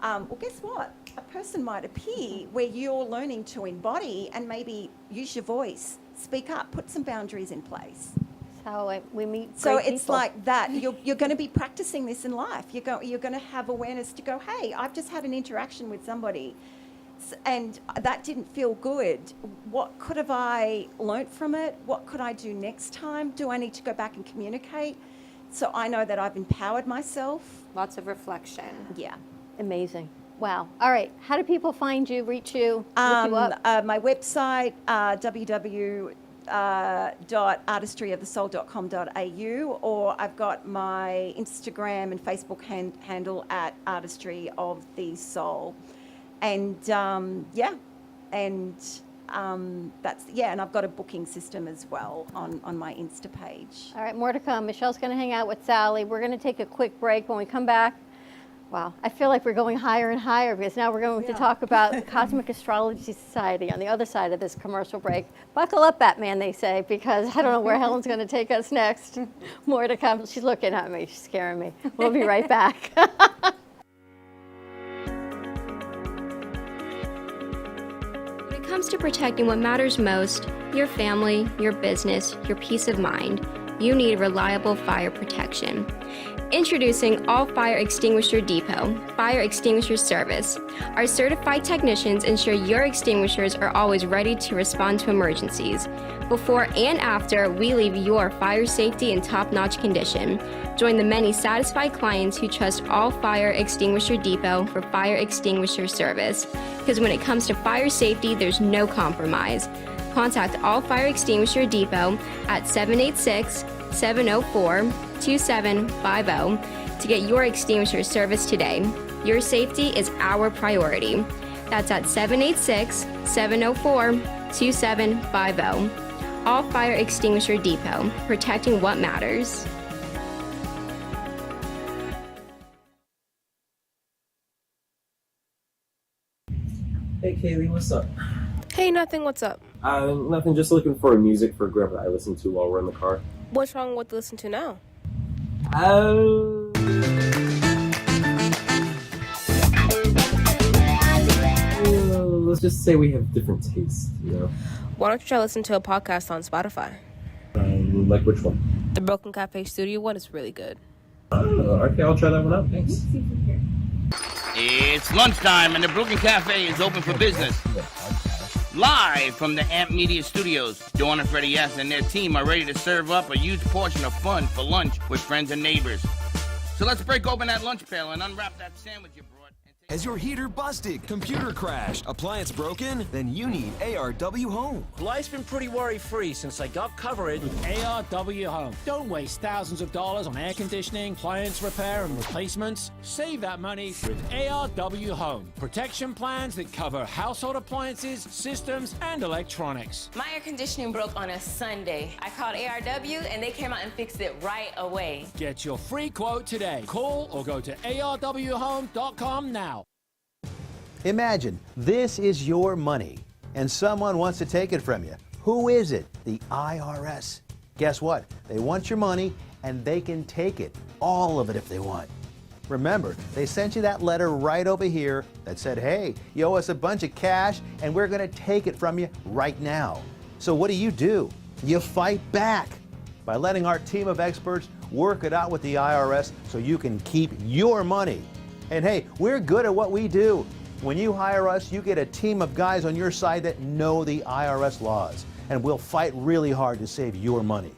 well, guess what? A person might appear where you're learning to embody and maybe use your voice, speak up, put some boundaries in place. So we meet So great it's people. like that. You're going to be practicing this in life. You're going to have awareness to go, hey, I've just had an interaction with somebody and that didn't feel good. What could have I learnt from it? What could I do next time? Do I need to go back and communicate? So I know that I've empowered myself. Lots of reflection. Yeah. Amazing. Wow. All right. How do people find you, reach you, look you up? My website, www.artistryofthesoul.com.au, or I've got my Instagram and Facebook handle at Artistry of the Soul. And and I've got a booking system as well on my Insta page. All right, more to come. Michelle's going to hang out with Sally. We're going to take a quick break. When we come back, wow, I feel like we're going higher and higher, because now we're going to talk about the Cosmic Astrology Society on the other side of this commercial break. Buckle up, Batman, they say, because I don't know where Helen's going to take us next. More to come. She's looking at me. She's scaring me. We'll be right back. When it comes to protecting what matters most, your family, your business, your peace of mind, you need reliable fire protection. Introducing All Fire Extinguisher Depot, Fire Extinguisher Service. Our certified technicians ensure your extinguishers are always ready to respond to emergencies. Before and after, we leave your fire safety in top-notch condition. Join the many satisfied clients who trust All Fire Extinguisher Depot for fire extinguisher service. Because when it comes to fire safety, there's no compromise. Contact All Fire Extinguisher Depot at 786-704-2750 to get your extinguisher service today. Your safety is our priority. That's at 786-704-2750. All Fire Extinguisher Depot, protecting what matters. Hey Kaylee, what's up? Hey, nothing, what's up? Nothing, just looking for music for Grandpa that I listen to while we're in the car. What's wrong with listen to now? Let's just say we have different tastes, you know? Why don't you try listen to a podcast on Spotify? Like which one? The Broken Cafe Studio one is really good. Okay, I'll try that one out, thanks. It's lunchtime and the Brooklyn Cafe is open for business. Live from the Amp Media Studios, Dawn and Freddie S. and their team are ready to serve up a huge portion of fun for lunch with friends and neighbors. So let's break open that lunch pail and unwrap that sandwich you brought. Has your heater busted, computer crashed, appliance broken? Then you need ARW Home. Life's been pretty worry-free since I got covered with ARW Home. Don't waste thousands of dollars on air conditioning, appliance repair, and replacements. Save that money with ARW Home. Protection plans that cover household appliances, systems, and electronics. My air conditioning broke on a Sunday. I called ARW, and they came out and fixed it right away. Get your free quote today. Call or go to arwhome.com now. Imagine this is your money and someone wants to take it from you. Who is it? The IRS. Guess what? They want your money, and they can take it, all of it if they want. Remember, they sent you that letter right over here that said, hey, you owe us a bunch of cash, and we're going to take it from you right now. So what do? You fight back by letting our team of experts work it out with the IRS so you can keep your money. And hey, we're good at what we do. When you hire us, you get a team of guys on your side that know the IRS laws, and we'll fight really hard to save your money.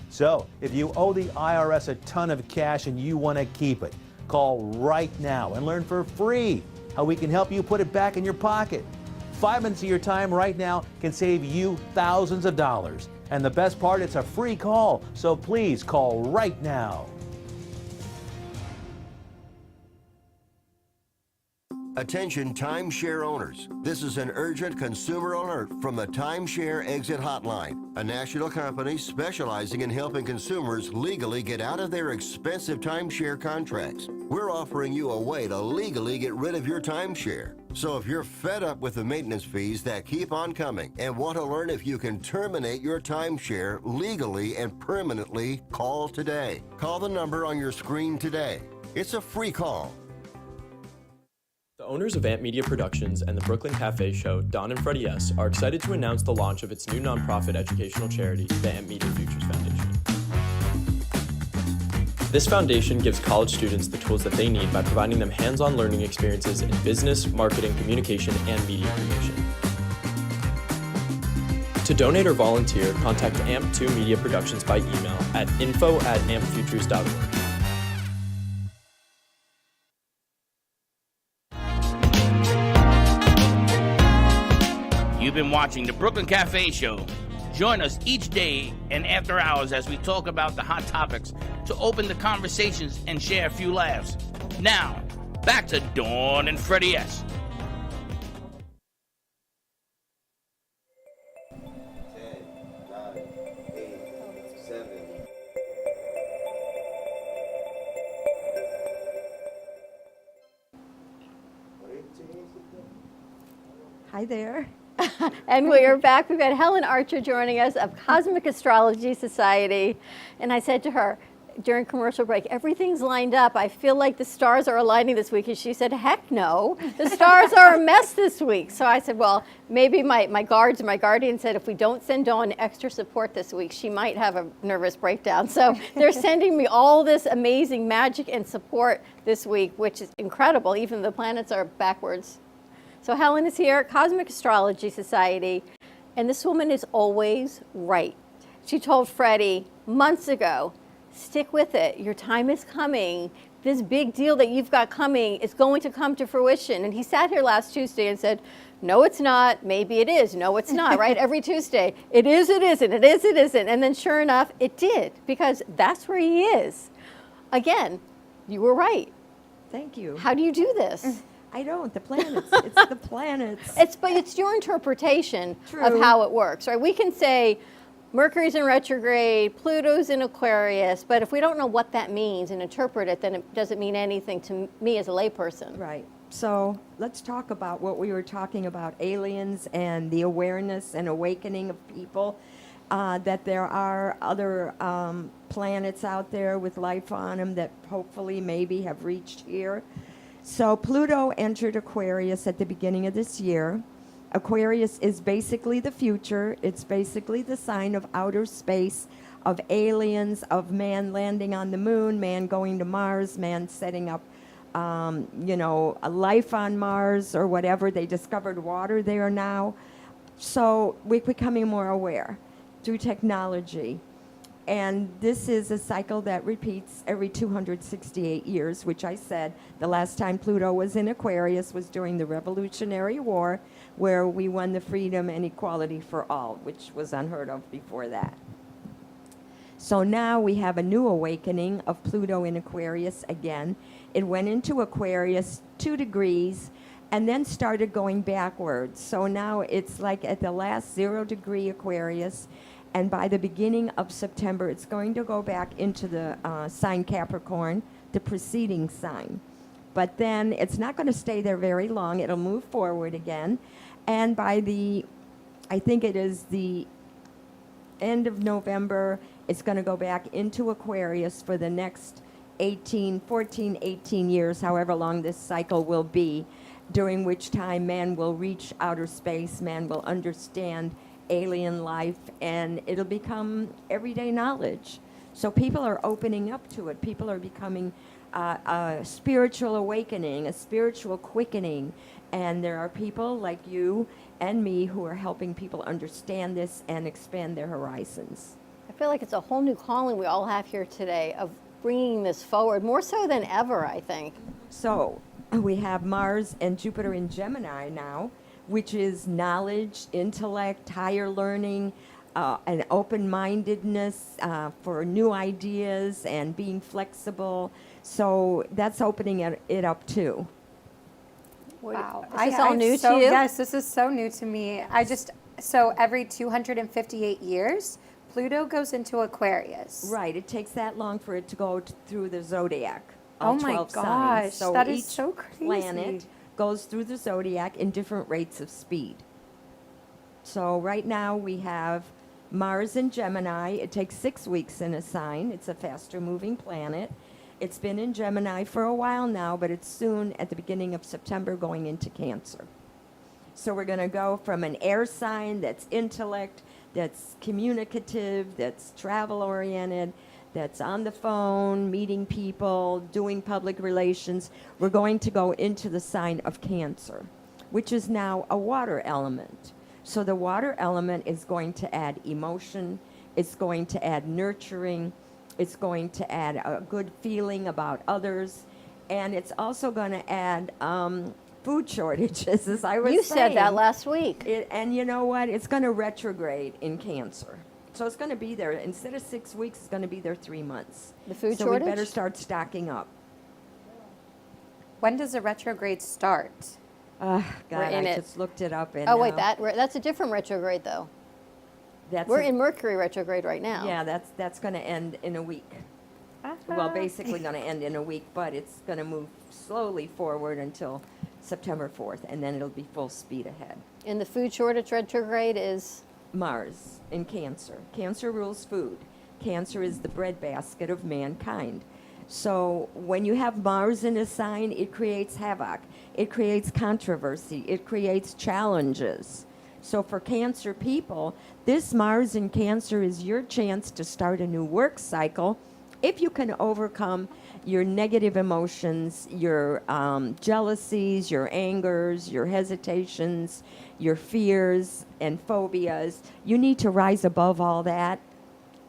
So, if you owe the IRS a ton of cash and you want to keep it, call right now and learn for free how we can help you put it back in your pocket. 5 minutes of your time right now can save you thousands of dollars. And the best part, it's a free call, so please call right now. Attention timeshare owners. This is an urgent consumer alert from the Timeshare Exit Hotline, a national company specializing in helping consumers legally get out of their expensive timeshare contracts. We're offering you a way to legally get rid of your timeshare. So if you're fed up with the maintenance fees that keep on coming and want to learn if you can terminate your timeshare legally and permanently, call today. Call the number on your screen today. It's a free call. The owners of Amp Media Productions and the Brooklyn Cafe show, Don and Freddie S., are excited to announce the launch of its new nonprofit educational charity, the Amp Media Futures Foundation. This foundation gives college students the tools that they need by providing them hands-on learning experiences in business, marketing, communication, and media creation. To donate or volunteer, contact AMP2 Media Productions by email at info@ampfutures.org. You've been watching the Brooklyn Cafe Show. Join us each day and after hours as we talk about the hot topics to open the conversations and share a few laughs. Now, back to Dawn and Freddie S. Hi there. And we are back. We've got Helen Archer joining us of Cosmic Astrology Society. And I said to her during commercial break, everything's lined up. I feel like the stars are aligning this week. And she said, heck no, the stars are a mess this week. So I said, well, maybe my guardian said if we don't send Dawn extra support this week, she might have a nervous breakdown. So they're sending me all this amazing magic and support this week, which is incredible. Even the planets are backwards. So Helen is here, Cosmic Astrology Society, and this woman is always right. She told Freddie months ago, stick with it, your time is coming. This big deal that you've got coming is going to come to fruition. And he sat here last Tuesday and said, no, it's not, maybe it is, no, it's not, right? Every Tuesday, it is, it isn't, it is, it isn't. And then sure enough, it did, because that's where he is. Again, you were right. Thank you. How do you do this? I don't. The planets. It's the planets. But it's your interpretation True. of how it works, right? We can say Mercury's in retrograde, Pluto's in Aquarius, but if we don't know what that means and interpret it, then it doesn't mean anything to me as a layperson. Right. So let's talk about what we were talking about, aliens and the awareness and awakening of people, that there are other planets out there with life on them that hopefully maybe have reached here. So Pluto entered Aquarius at the beginning of this year. Aquarius is basically the future. It's basically the sign of outer space, of aliens, of man landing on the moon, man going to Mars, man setting up, a life on Mars or whatever. They discovered water there now. So we're becoming more aware through technology. And this is a cycle that repeats every 268 years, which I said the last time Pluto was in Aquarius was during the Revolutionary War, where we won the freedom and equality for all, which was unheard of before that. So now we have a new awakening of Pluto in Aquarius again. It went into Aquarius 2 degrees and then started going backwards. So now it's like at the last 0 degree Aquarius. And by the beginning of September, it's going to go back into the sign Capricorn, the preceding sign. But then it's not going to stay there very long. It'll move forward again. And by I think it is the end of November, It's going to go back into Aquarius for the next 18 years, however long this cycle will be, during which time man will reach outer space, man will understand alien life, and it'll become everyday knowledge. So people are opening up to it. People are becoming a spiritual awakening, a spiritual quickening, and there are people like you and me who are helping people understand this and expand their horizons. I feel like it's a whole new calling we all have here today of bringing this forward, more so than ever, I think. So we have Mars and Jupiter in Gemini now, which is knowledge, intellect, higher learning, an open-mindedness for new ideas and being flexible. So that's opening it up too. Wow. Is this all new to you? Yes, this is so new to me. So every 258 years, Pluto goes into Aquarius. Right. It takes that long for it to go through the zodiac. Oh All my 12 gosh, signs. So that is each so crazy. planet goes through the zodiac in different rates of speed. So right now we have Mars in Gemini. It takes 6 weeks in a sign. It's a faster moving planet. It's been in Gemini for a while now, but it's soon at the beginning of September going into Cancer. So we're going to go from an air sign that's intellect, that's communicative, that's travel-oriented, that's on the phone, meeting people, doing public relations. We're going to go into the sign of Cancer, which is now a water element. So the water element is going to add emotion, it's going to add nurturing, it's going to add a good feeling about others, and it's also going to add food shortages, as I was saying. You said that last week. And you know what? It's going to retrograde in Cancer. So it's going to be there. Instead of 6 weeks, it's going to be there 3 months. The food so shortage? So we better start stocking up. When does the retrograde start? God, in I it. just looked it up. And Oh, wait, that's a different retrograde, though. We're in Mercury retrograde right now. Yeah, that's going to end in a week. Well, basically going to end in a week, but it's going to move slowly forward until September 4th, and then it'll be full speed ahead. And the food shortage retrograde is? Mars in Cancer. Cancer rules food. Cancer is the breadbasket of mankind. So when you have Mars in a sign, it creates havoc. It creates controversy. It creates challenges. So for Cancer people, this Mars in Cancer is your chance to start a new work cycle if you can overcome your negative emotions, your jealousies, your angers, your hesitations, your fears and phobias. You need to rise above all that.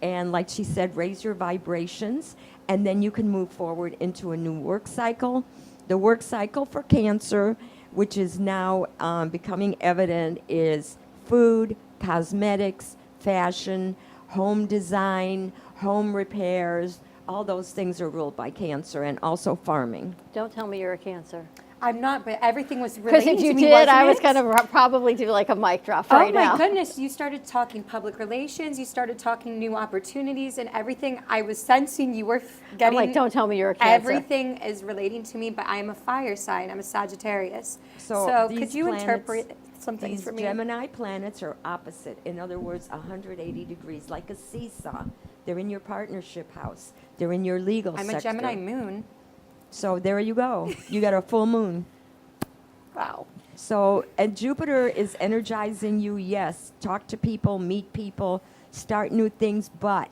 And like she said, raise your vibrations, and then you can move forward into a new work cycle. The work cycle for Cancer, which is now becoming evident, is food, cosmetics, fashion, home design, home repairs. All those things are ruled by Cancer, and also farming. Don't tell me you're a Cancer. I'm not, but everything was Because related if you to me, did, wasn't I was it? going to probably do like a mic drop right now. Oh my goodness, you started talking public relations, you started talking new opportunities and everything. I was sensing you were getting... I'm like, don't tell me you're a Cancer. Everything is relating to me, but I am a fire sign. I'm a Sagittarius. So could you interpret some things these for me? Gemini planets are opposite. In other words, 180 degrees, like a seesaw. They're in your partnership house. They're in your legal sector. I'm a Gemini moon. So there you go. You got a full moon. Wow. So, and Jupiter is energizing you, yes. Talk to people, meet people, start new things, but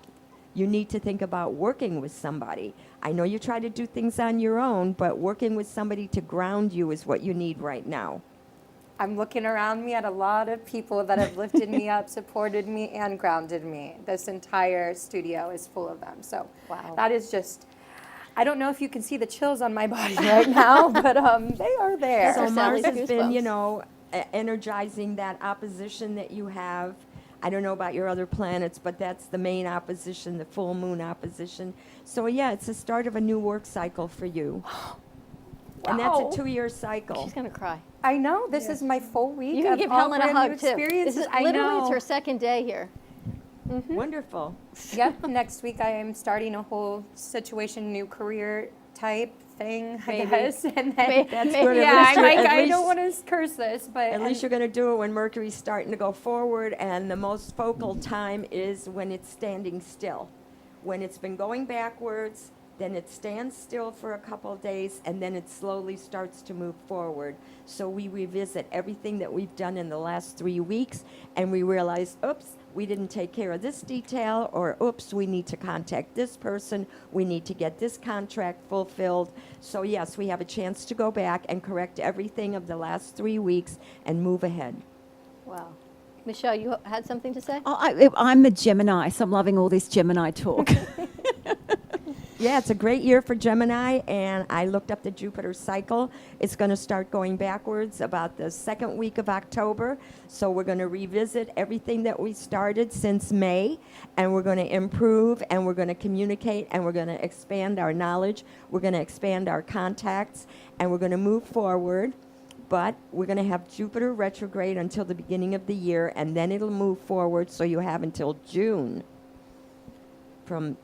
you need to think about working with somebody. I know you try to do things on your own, but working with somebody to ground you is what you need right now. I'm looking around me at a lot of people that have lifted me up, supported me, and grounded me. This entire studio is full of them. So that is just... I don't know if you can see the chills on my body right now, but they are there. So Mars has been, you know, energizing that opposition that you have. I don't know about your other planets, but that's the main opposition, the full moon opposition. So yeah, it's the start of a new work cycle for you. And that's a 2-year cycle. She's going to cry. I know. This is my full week. You can of give all Helen a brand hug, new too. experiences. This is I literally, it's know. her second day here. Wonderful. Yep. Next week I am starting a whole situation, new career type thing, I Maybe. guess. And then, That's good. yeah, At least I don't want to curse this, but At least you're going to do it when Mercury's starting to go forward, and the most focal time is when it's standing still. When it's been going backwards, then it stands still for a couple of days, and then it slowly starts to move forward. So we revisit everything that we've done in the last 3 weeks, and we realize, oops, we didn't take care of this detail, or oops, we need to contact this person, we need to get this contract fulfilled. So yes, we have a chance to go back and correct everything of the last 3 weeks and move ahead. Wow. Michelle, you had something to say? I'm a Gemini, so I'm loving all this Gemini talk. Yeah, it's a great year for Gemini, and I looked up the Jupiter cycle. It's going to start going backwards about the second week of October. So we're going to revisit everything that we started since May, and we're going to improve, and we're going to communicate, and we're going to expand our knowledge. We're going to expand our contacts, and we're going to move forward. But we're going to have Jupiter retrograde until the beginning of the year, and then it'll move forward, so you have until June. From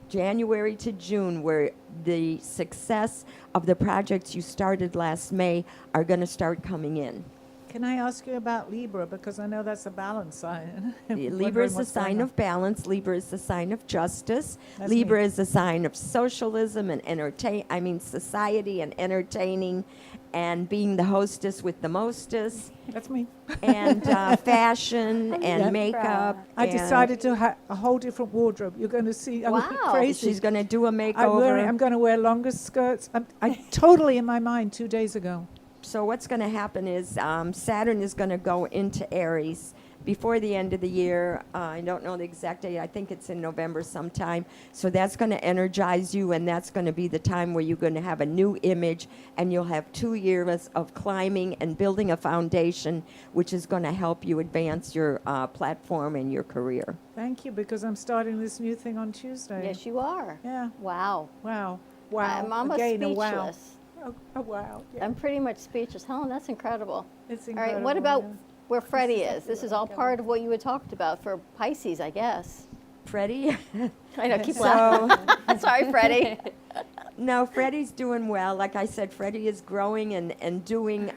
January to June, where the success of the projects you started last May are going to start coming in. Can I ask you about Libra, because I know that's a balance sign? Libra is a sign of balance. Libra is a sign of justice. That's Libra me. is a sign of socialism and society and entertaining, and being the hostess with the mostess. That's me. And fashion and Yep. makeup. I and decided to have a whole different wardrobe. You're going to see. I'm crazy. She's going to do a makeover. I'm going to wear longer skirts. I totally in my mind 2 days ago. So what's going to happen is Saturn is going to go into Aries before the end of the year. I don't know the exact date. I think it's in November sometime. So that's going to energize you, and that's going to be the time where you're going to have a new image, and you'll have 2 years of climbing and building a foundation, which is going to help you advance your platform and your career. Thank you, because I'm starting this new thing on Tuesday. Yes, you are. Yeah. Wow. Wow. Wow. I'm almost Again, speechless. a wow. Oh, wow. Yeah. I'm pretty much speechless. Helen, that's incredible. It's All right, incredible. what about yeah. where Freddie is? This is all part of what you had talked about for Pisces, I guess. Freddie? I know, keep So- laughing. Sorry, Freddie. No, Freddie's doing well. Like I said, Freddie is growing and doing.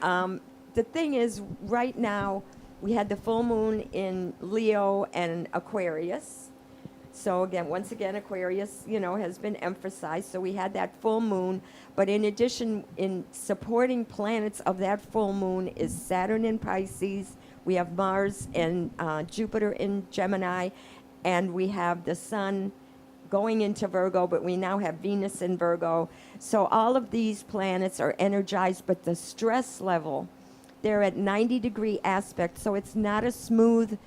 The thing is, right now, we had the full moon in Leo and Aquarius. So again, once again, Aquarius, has been emphasized. So we had that full moon. But in addition, in supporting planets of that full moon is Saturn in Pisces. We have Mars and Jupiter in Gemini. And we have the Sun going into Virgo, but we now have Venus in Virgo. So all of these planets are energized, but the stress level, they're at 90-degree aspect. So it's not a smooth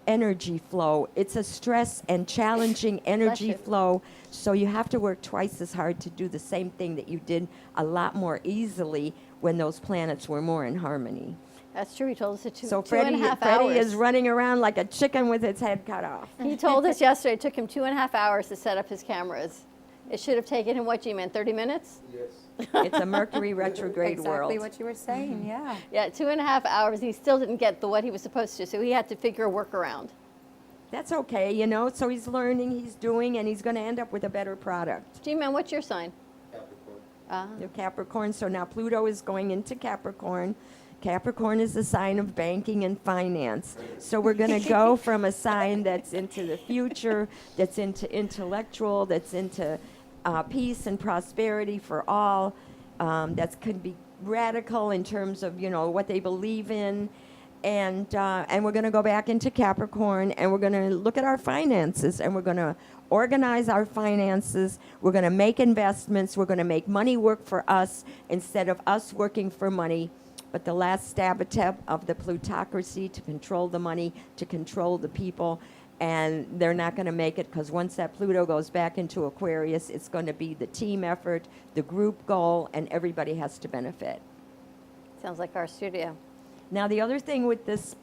energy flow. It's a stress and challenging energy flow. So you have to work twice as hard to do the same thing that you did a lot more easily when those planets were more in harmony. That's true. He told us So two and a half Freddie hours. is running around like a chicken with its head cut off. He told us yesterday it took him 2.5 hours to set up his cameras. It should have taken him, what, G-Man, 30 minutes? Yes. It's a Mercury retrograde world. Exactly what you were saying, yeah. Yeah, 2.5 hours. He still didn't get what he was supposed to, so he had to figure a workaround. That's okay, so he's learning, he's doing, and he's going to end up with a better product. G-Man, what's your sign? Capricorn. You're Capricorn, so now Pluto is going into Capricorn. Capricorn is the sign of banking and finance. So we're going to go from a sign that's into the future, that's into intellectual, that's into peace and prosperity for all, that could be radical in terms of, what they believe in. And we're going to go back into Capricorn, and we're going to look at our finances, and we're going to organize our finances. We're going to make investments. We're going to make money work for us instead of us working for money. But the last stab attempt of the plutocracy to control the money, to control the people, and they're not going to make it, because once that Pluto goes back into Aquarius, it's going to be the team effort, the group goal, and everybody has to benefit. Sounds like our studio. Now, the other thing with this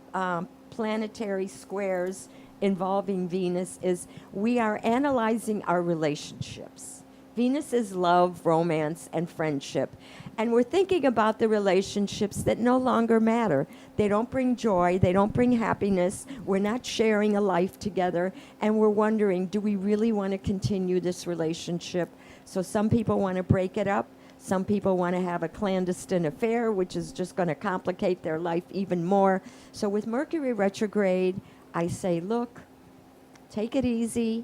planetary squares involving Venus is we are analyzing our relationships. Venus is love, romance, and friendship. And we're thinking about the relationships that no longer matter. They don't bring joy. They don't bring happiness. We're not sharing a life together. And we're wondering, do we really want to continue this relationship? So some people want to break it up. Some people want to have a clandestine affair, which is just going to complicate their life even more. So with Mercury retrograde, I say, look, take it easy,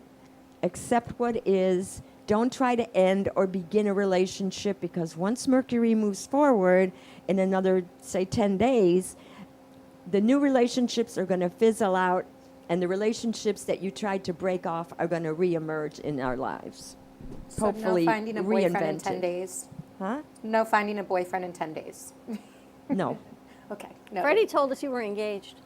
accept what is. Don't try to end or begin a relationship, because once Mercury moves forward in another, say, 10 days, the new relationships are going to fizzle out, and the relationships that you tried to break off are going to reemerge in our lives. So Hopefully no finding a boyfriend in 10 reinvented. days. Huh? No finding a boyfriend in 10 days. No. Okay. No. Freddie told us you were engaged.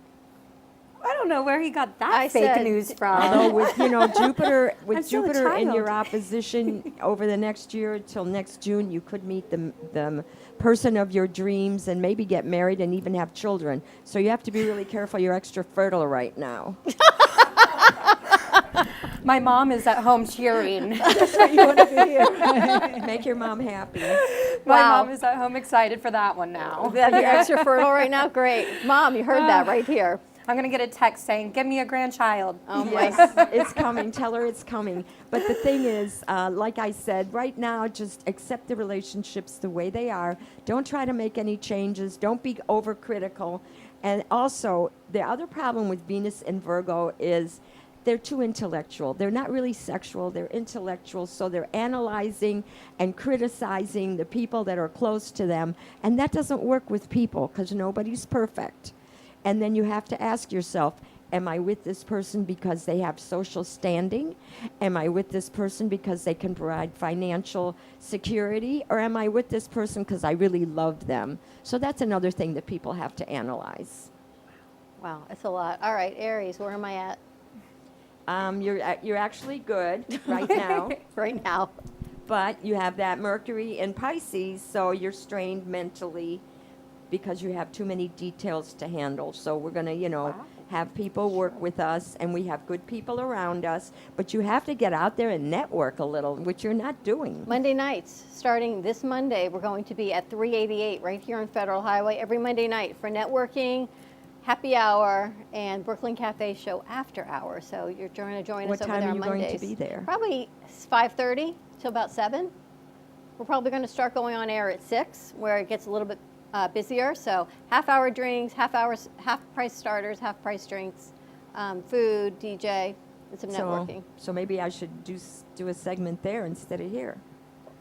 I don't know where he got that I fake said- news from. Although with Jupiter I'm still a Jupiter in your child. opposition over the next year till next June, you could meet the person of your dreams and maybe get married and even have children. So you have to be really careful. You're extra fertile right now. My mom is at home cheering. That's what you want to be here. Make your mom happy. My Wow. mom is at home excited for that one now. That you're extra fertile right now? Great. Mom, you heard that right here. I'm going to get a text saying, give me a grandchild. Oh my. Yes, it's coming. Tell her it's coming. But the thing is, like I said, right now, just accept the relationships the way they are. Don't try to make any changes. Don't be overcritical. And also, the other problem with Venus and Virgo is they're too intellectual. They're not really sexual. They're intellectual. So they're analyzing and criticizing the people that are close to them. And that doesn't work with people, because nobody's perfect. And then you have to ask yourself, am I with this person because they have social standing? Am I with this person because they can provide financial security? Or am I with this person because I really love them? So that's another thing that people have to analyze. Wow, it's a lot. All right, Aries, where am I at? You're actually good right now. Right now. But you have that Mercury in Pisces, so you're strained mentally because you have too many details to handle. So we're going to, have people work with us, and we have good people around us. But you have to get out there and network a little, which you're not doing. Monday nights, starting this Monday, we're going to be at 388 right here on Federal Highway every Monday night for networking, happy hour, and Brooklyn Cafe show after hours. So you're going to join us over there on Mondays. What time are you going to be there? Probably 5:30 till about 7. We're probably going to start going on air at 6, where it gets a little bit busier. So half-hour drinks, half-price starters, half-price drinks, food, DJ, and some networking. So maybe I should do a segment there instead of here.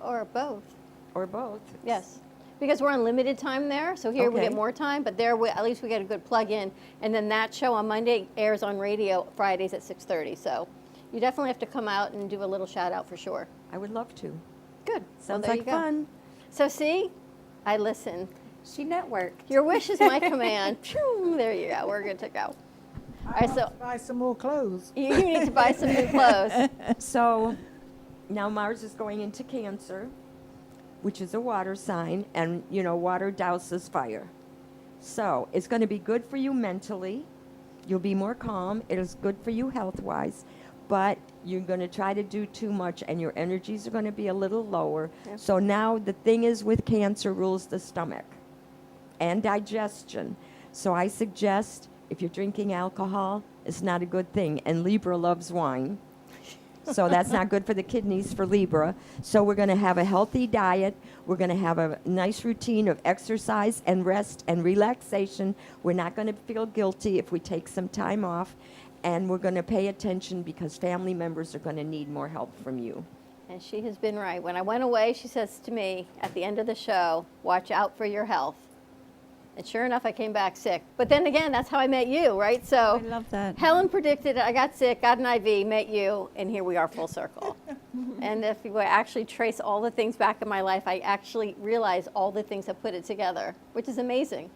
Or both. Or both. Yes. Because we're on limited time there, so here we Okay. get more time, but there at least we get a good plug-in. And then that show on Monday airs on radio Fridays at 6:30. So you definitely have to come out and do a little shout-out for sure. I would love to. Good. Sounds there like you go. fun. So see, I listen. She networked. Your wish is my command. Phew, there you go. We're good to go. All right, so Buy some more clothes. you need to buy some new clothes. So now Mars is going into Cancer, which is a water sign, and water douses fire. So it's going to be good for you mentally. You'll be more calm. It is good for you health-wise, but you're going to try to do too much, and your energies are going to be a little lower. Yep. So now the thing is with Cancer rules the stomach and digestion. So I suggest if you're drinking alcohol, it's not a good thing. And Libra loves wine. So that's not good for the kidneys for Libra. So we're going to have a healthy diet. We're going to have a nice routine of exercise and rest and relaxation. We're not going to feel guilty if we take some time off. And we're going to pay attention because family members are going to need more help from you. And she has been right. When I went away, she says to me at the end of the show, watch out for your health. And sure enough, I came back sick. But then again, that's how I met you, right? So I love that. Helen predicted it. I got sick, got an IV, met you, and here we are full circle. And if you actually trace all the things back in my life, I actually realize all the things that put it together, which is amazing.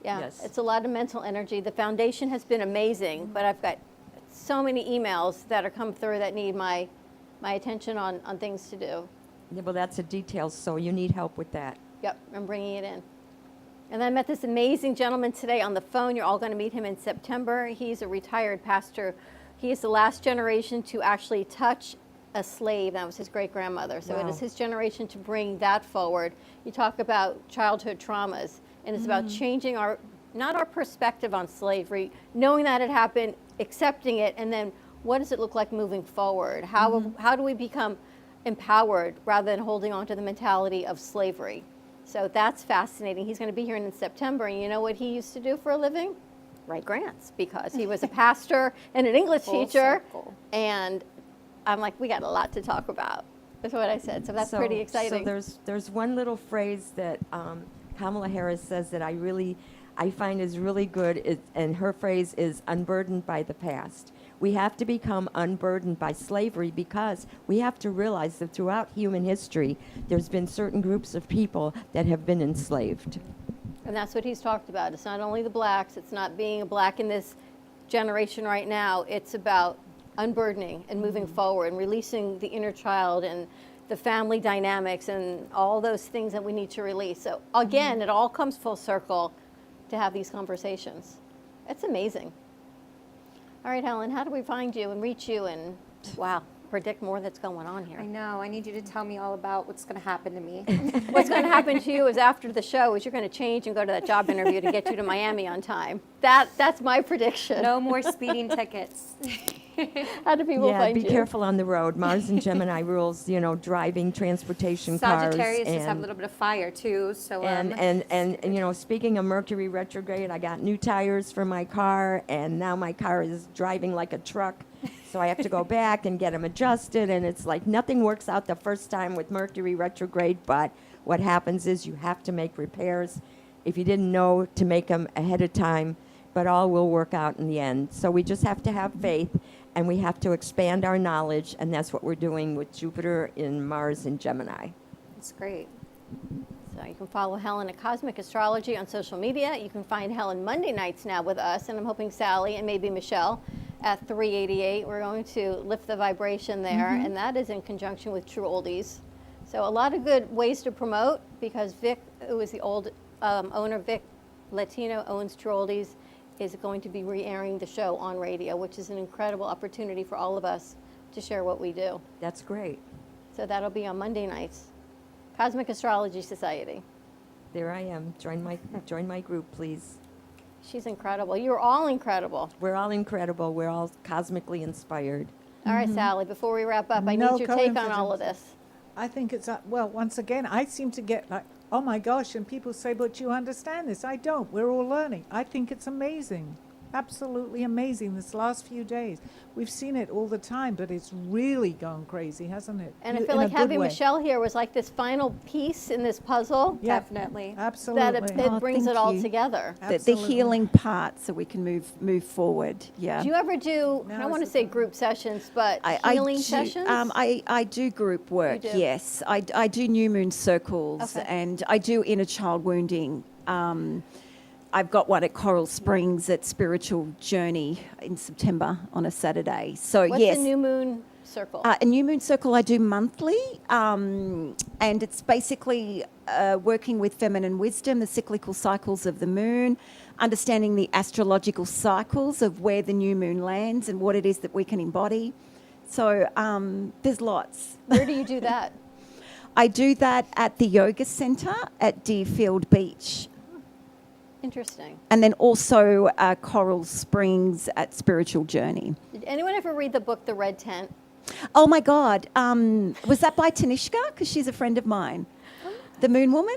Yeah, Yes. it's a lot of mental energy. The foundation has been amazing, but I've got so many emails that are come through that need my attention on things to do. Yeah, well, that's a detail, so you need help with that. Yep, I'm bringing it in. And I met this amazing gentleman today on the phone. You're all going to meet him in September. He's a retired pastor. He is the last generation to actually touch a slave. That was his great-grandmother. So it Wow. is his generation to bring that forward. You talk about childhood traumas, and it's about changing not our perspective on slavery, knowing that it happened, accepting it, and then what does it look like moving forward? How do we become empowered rather than holding on to the mentality of slavery? So that's fascinating. He's going to be here in September, and you know what he used to do for a living? Write grants, because he was a pastor and an English teacher. And I'm like, we got a lot to talk about. That's what I said. So that's pretty exciting. So there's one little phrase that Kamala Harris says that I find is really good, and her phrase is unburdened by the past. We have to become unburdened by slavery, because we have to realize that throughout human history, there's been certain groups of people that have been enslaved. And that's what he's talked about. It's not only the blacks, it's not being a black in this generation right now. It's about unburdening and moving forward and releasing the inner child and the family dynamics and all those things that we need to release. So again, it all comes full circle to have these conversations. It's amazing. All right, Helen, how do we find you and reach you and, wow, predict more that's going on here? I know. I need you to tell me all about what's going to happen to me. What's going to happen to you is after the show is you're going to change and go to that job interview to get you to Miami on time. That's my prediction. No more speeding tickets. How do people find be you? careful on the road. Mars and Gemini rules, driving, transportation, cars. Sagittarius just have a little bit of fire too. So and speaking of Mercury retrograde, I got new tires for my car, and now my car is driving like a truck. So I have to go back and get them adjusted, and it's like nothing works out the first time with Mercury retrograde, but what happens is you have to make repairs if you didn't know to make them ahead of time, but all will work out in the end. So we just have to have faith, and we have to expand our knowledge, and that's what we're doing with Jupiter in Mars and Gemini. That's great. So you can follow Helen at Cosmic Astrology on social media. You can find Helen Monday nights now with us, and I'm hoping Sally and maybe Michelle at 388. We're going to lift the vibration there, and that is in conjunction with True Oldies. So a lot of good ways to promote, because Vic, who is the old owner, Vic Latino owns True Oldies, is going to be re-airing the show on radio, which is an incredible opportunity for all of us to share what we do. That's great. So that'll be on Monday nights. Cosmic Astrology Society. There I am. Join my group, please. She's incredible. You're all incredible. We're all incredible. We're all cosmically inspired. All right, Sally, before we wrap up, I No need your take on all of coincidence. this. I think it's, once again, I seem to get like, oh my gosh, and people say, but you understand this. I don't. We're all learning. I think it's amazing. Absolutely amazing this last few days. We've seen it all the time, but it's really gone crazy, hasn't it? And I In feel a like good having way. Michelle here was like this final piece in this puzzle. Yeah, Definitely. Absolutely. That it brings thank it all you. together. The Absolutely. healing part, so we can move forward. Yeah. Do you ever do, I Now don't is want to the say time. group sessions, but I healing do, sessions? I do group work, You do? yes. I do new moon circles, Okay. and I do inner child wounding. I've got one at Coral Springs at Spiritual Journey in September on a Saturday. So What's yes. a new moon circle? A new moon circle I do monthly, and it's basically working with feminine wisdom, the cyclical cycles of the moon, understanding the astrological cycles of where the new moon lands and what it is that we can embody. So there's lots. Where do you do that? I do that at the yoga centre at Deerfield Beach. Interesting. And then also Coral Springs at Spiritual Journey. Did anyone ever read the book, The Red Tent? Oh my God. Was that by Tanishka? Because she's a friend of mine. The Moon Woman?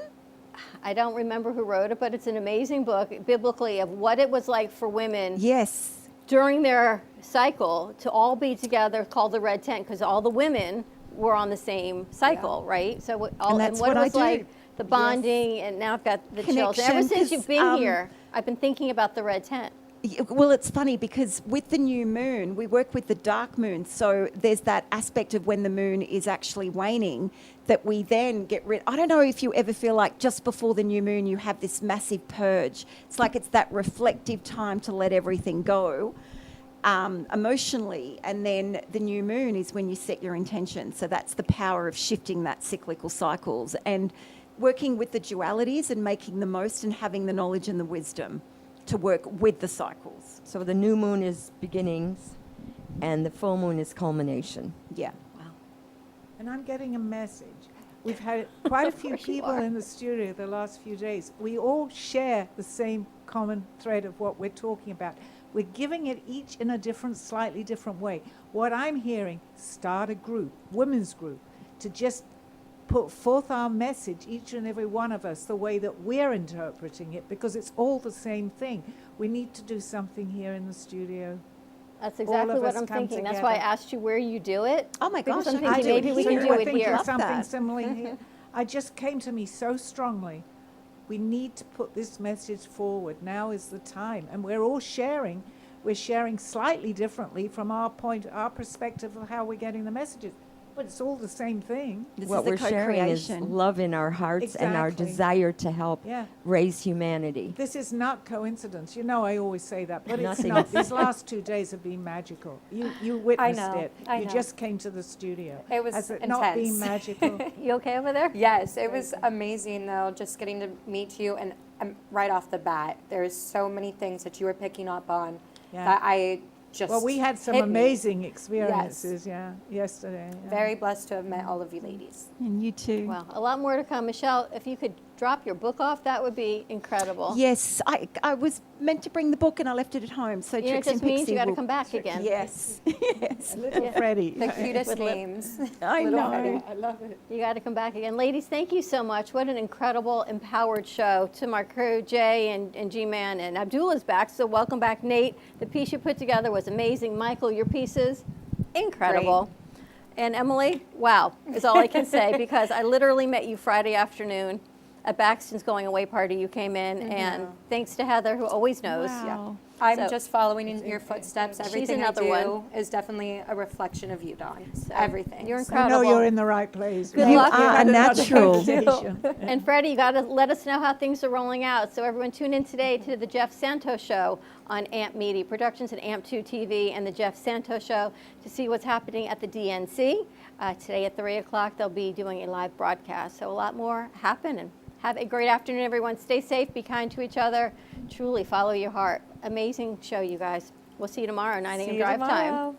I don't remember who wrote it, but it's an amazing book, biblically, of what it was like for women Yes. during their cycle to all be together, called the Red Tent, because all the women were on the same cycle, right? So all, that's what what it I was do. like, the bonding, and now I've got the chills. And ever Connection, since you've 'cause, been here, I've been thinking about the Red Tent. Well, it's funny because with the new moon, we work with the dark moon. So there's that aspect of when the moon is actually waning that we then get rid. I don't know if you ever feel like just before the new moon, you have this massive purge. It's like it's that reflective time to let everything go emotionally. And then the new moon is when you set your intention. So that's the power of shifting that cyclical cycles and working with the dualities and making the most and having the knowledge and the wisdom to work with the cycles. So the new moon is beginnings, and the full moon is culmination. Yeah. Wow. and I'm getting a message. We've had quite a few people in the studio the last few days. We all share the same common thread of what we're talking about. We're giving it each in a different, slightly different way. What I'm hearing, start a group, women's group, to just put forth our message, each and every one of us, the way that we're interpreting it, because it's all the same thing. We need to do something here in the studio. That's exactly what I'm thinking. That's why I asked you where you do it. Oh my gosh, I'm thinking maybe we can do it here. Something similar here. I just came to me so strongly. We need to put this message forward. Now is the time. And we're all sharing. We're sharing slightly differently from our perspective of how we're getting the messages. But it's all the same thing. What we're sharing is love in our hearts and our desire to help raise humanity. This is not coincidence. You know, I always say that, but it's not. These last 2 days have been magical. You witnessed it. You just came to the studio. It was Has it intense. not been magical? You okay over there? Yes, it was amazing though, just getting to meet you, and right off the bat, there's so many things that you were picking up on that I just well, we had some amazing experiences, yesterday. Yeah. Very blessed to have met all of you ladies. And you too. Well, a lot more to come. Michelle, if you could drop your book off, that would be incredible. Yes, I was meant to bring the book and I left it at home. So it just means you got to come back again. Yes. Yes. Little Freddie. The cutest names. I know. I love it. You got to come back again. Ladies, thank you so much. What an incredible, empowered show. To my crew, Jay and G-Man and Abdullah's back. So welcome back, Nate. The piece you put together was amazing. Michael, your pieces, incredible. Great. And Emily, wow, is all I can say, because I literally met you Friday afternoon at Baxton's going away party. You came in, and thanks to Heather, who always knows. Wow. I'm just following in your footsteps. Everything I do one. is definitely a reflection of you, Dawn. So everything. You're incredible. I know you're in the right place. Good you luck. are a natural. And Freddie, you got to let us know how things are rolling out. So everyone tune in today to the Jeff Santos Show on AMP Media Productions and AMP2 TV and the Jeff Santos Show to see what's happening at the DNC. Today at 3 o'clock, they'll be doing a live broadcast. So a lot more happen. And have a great afternoon, everyone. Stay safe. Be kind to each other. Truly follow your heart. Amazing show, you guys. We'll see you tomorrow, 9 a.m. drive time.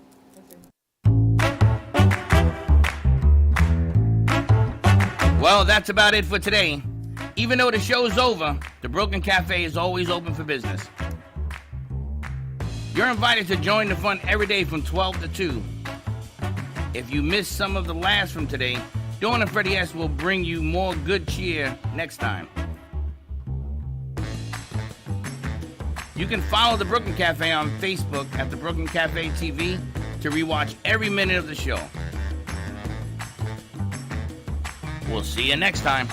Well, that's about it for today. Even though the show's over, the Brooklyn Cafe is always open for business. You're invited to join the fun every day from 12 to 2. If you missed some of the laughs from today, Dawn and Freddie S. will bring you more good cheer next time. You can follow the Brooklyn Cafe on Facebook at the Brooklyn Cafe TV to rewatch every minute of the show. We'll see you next time.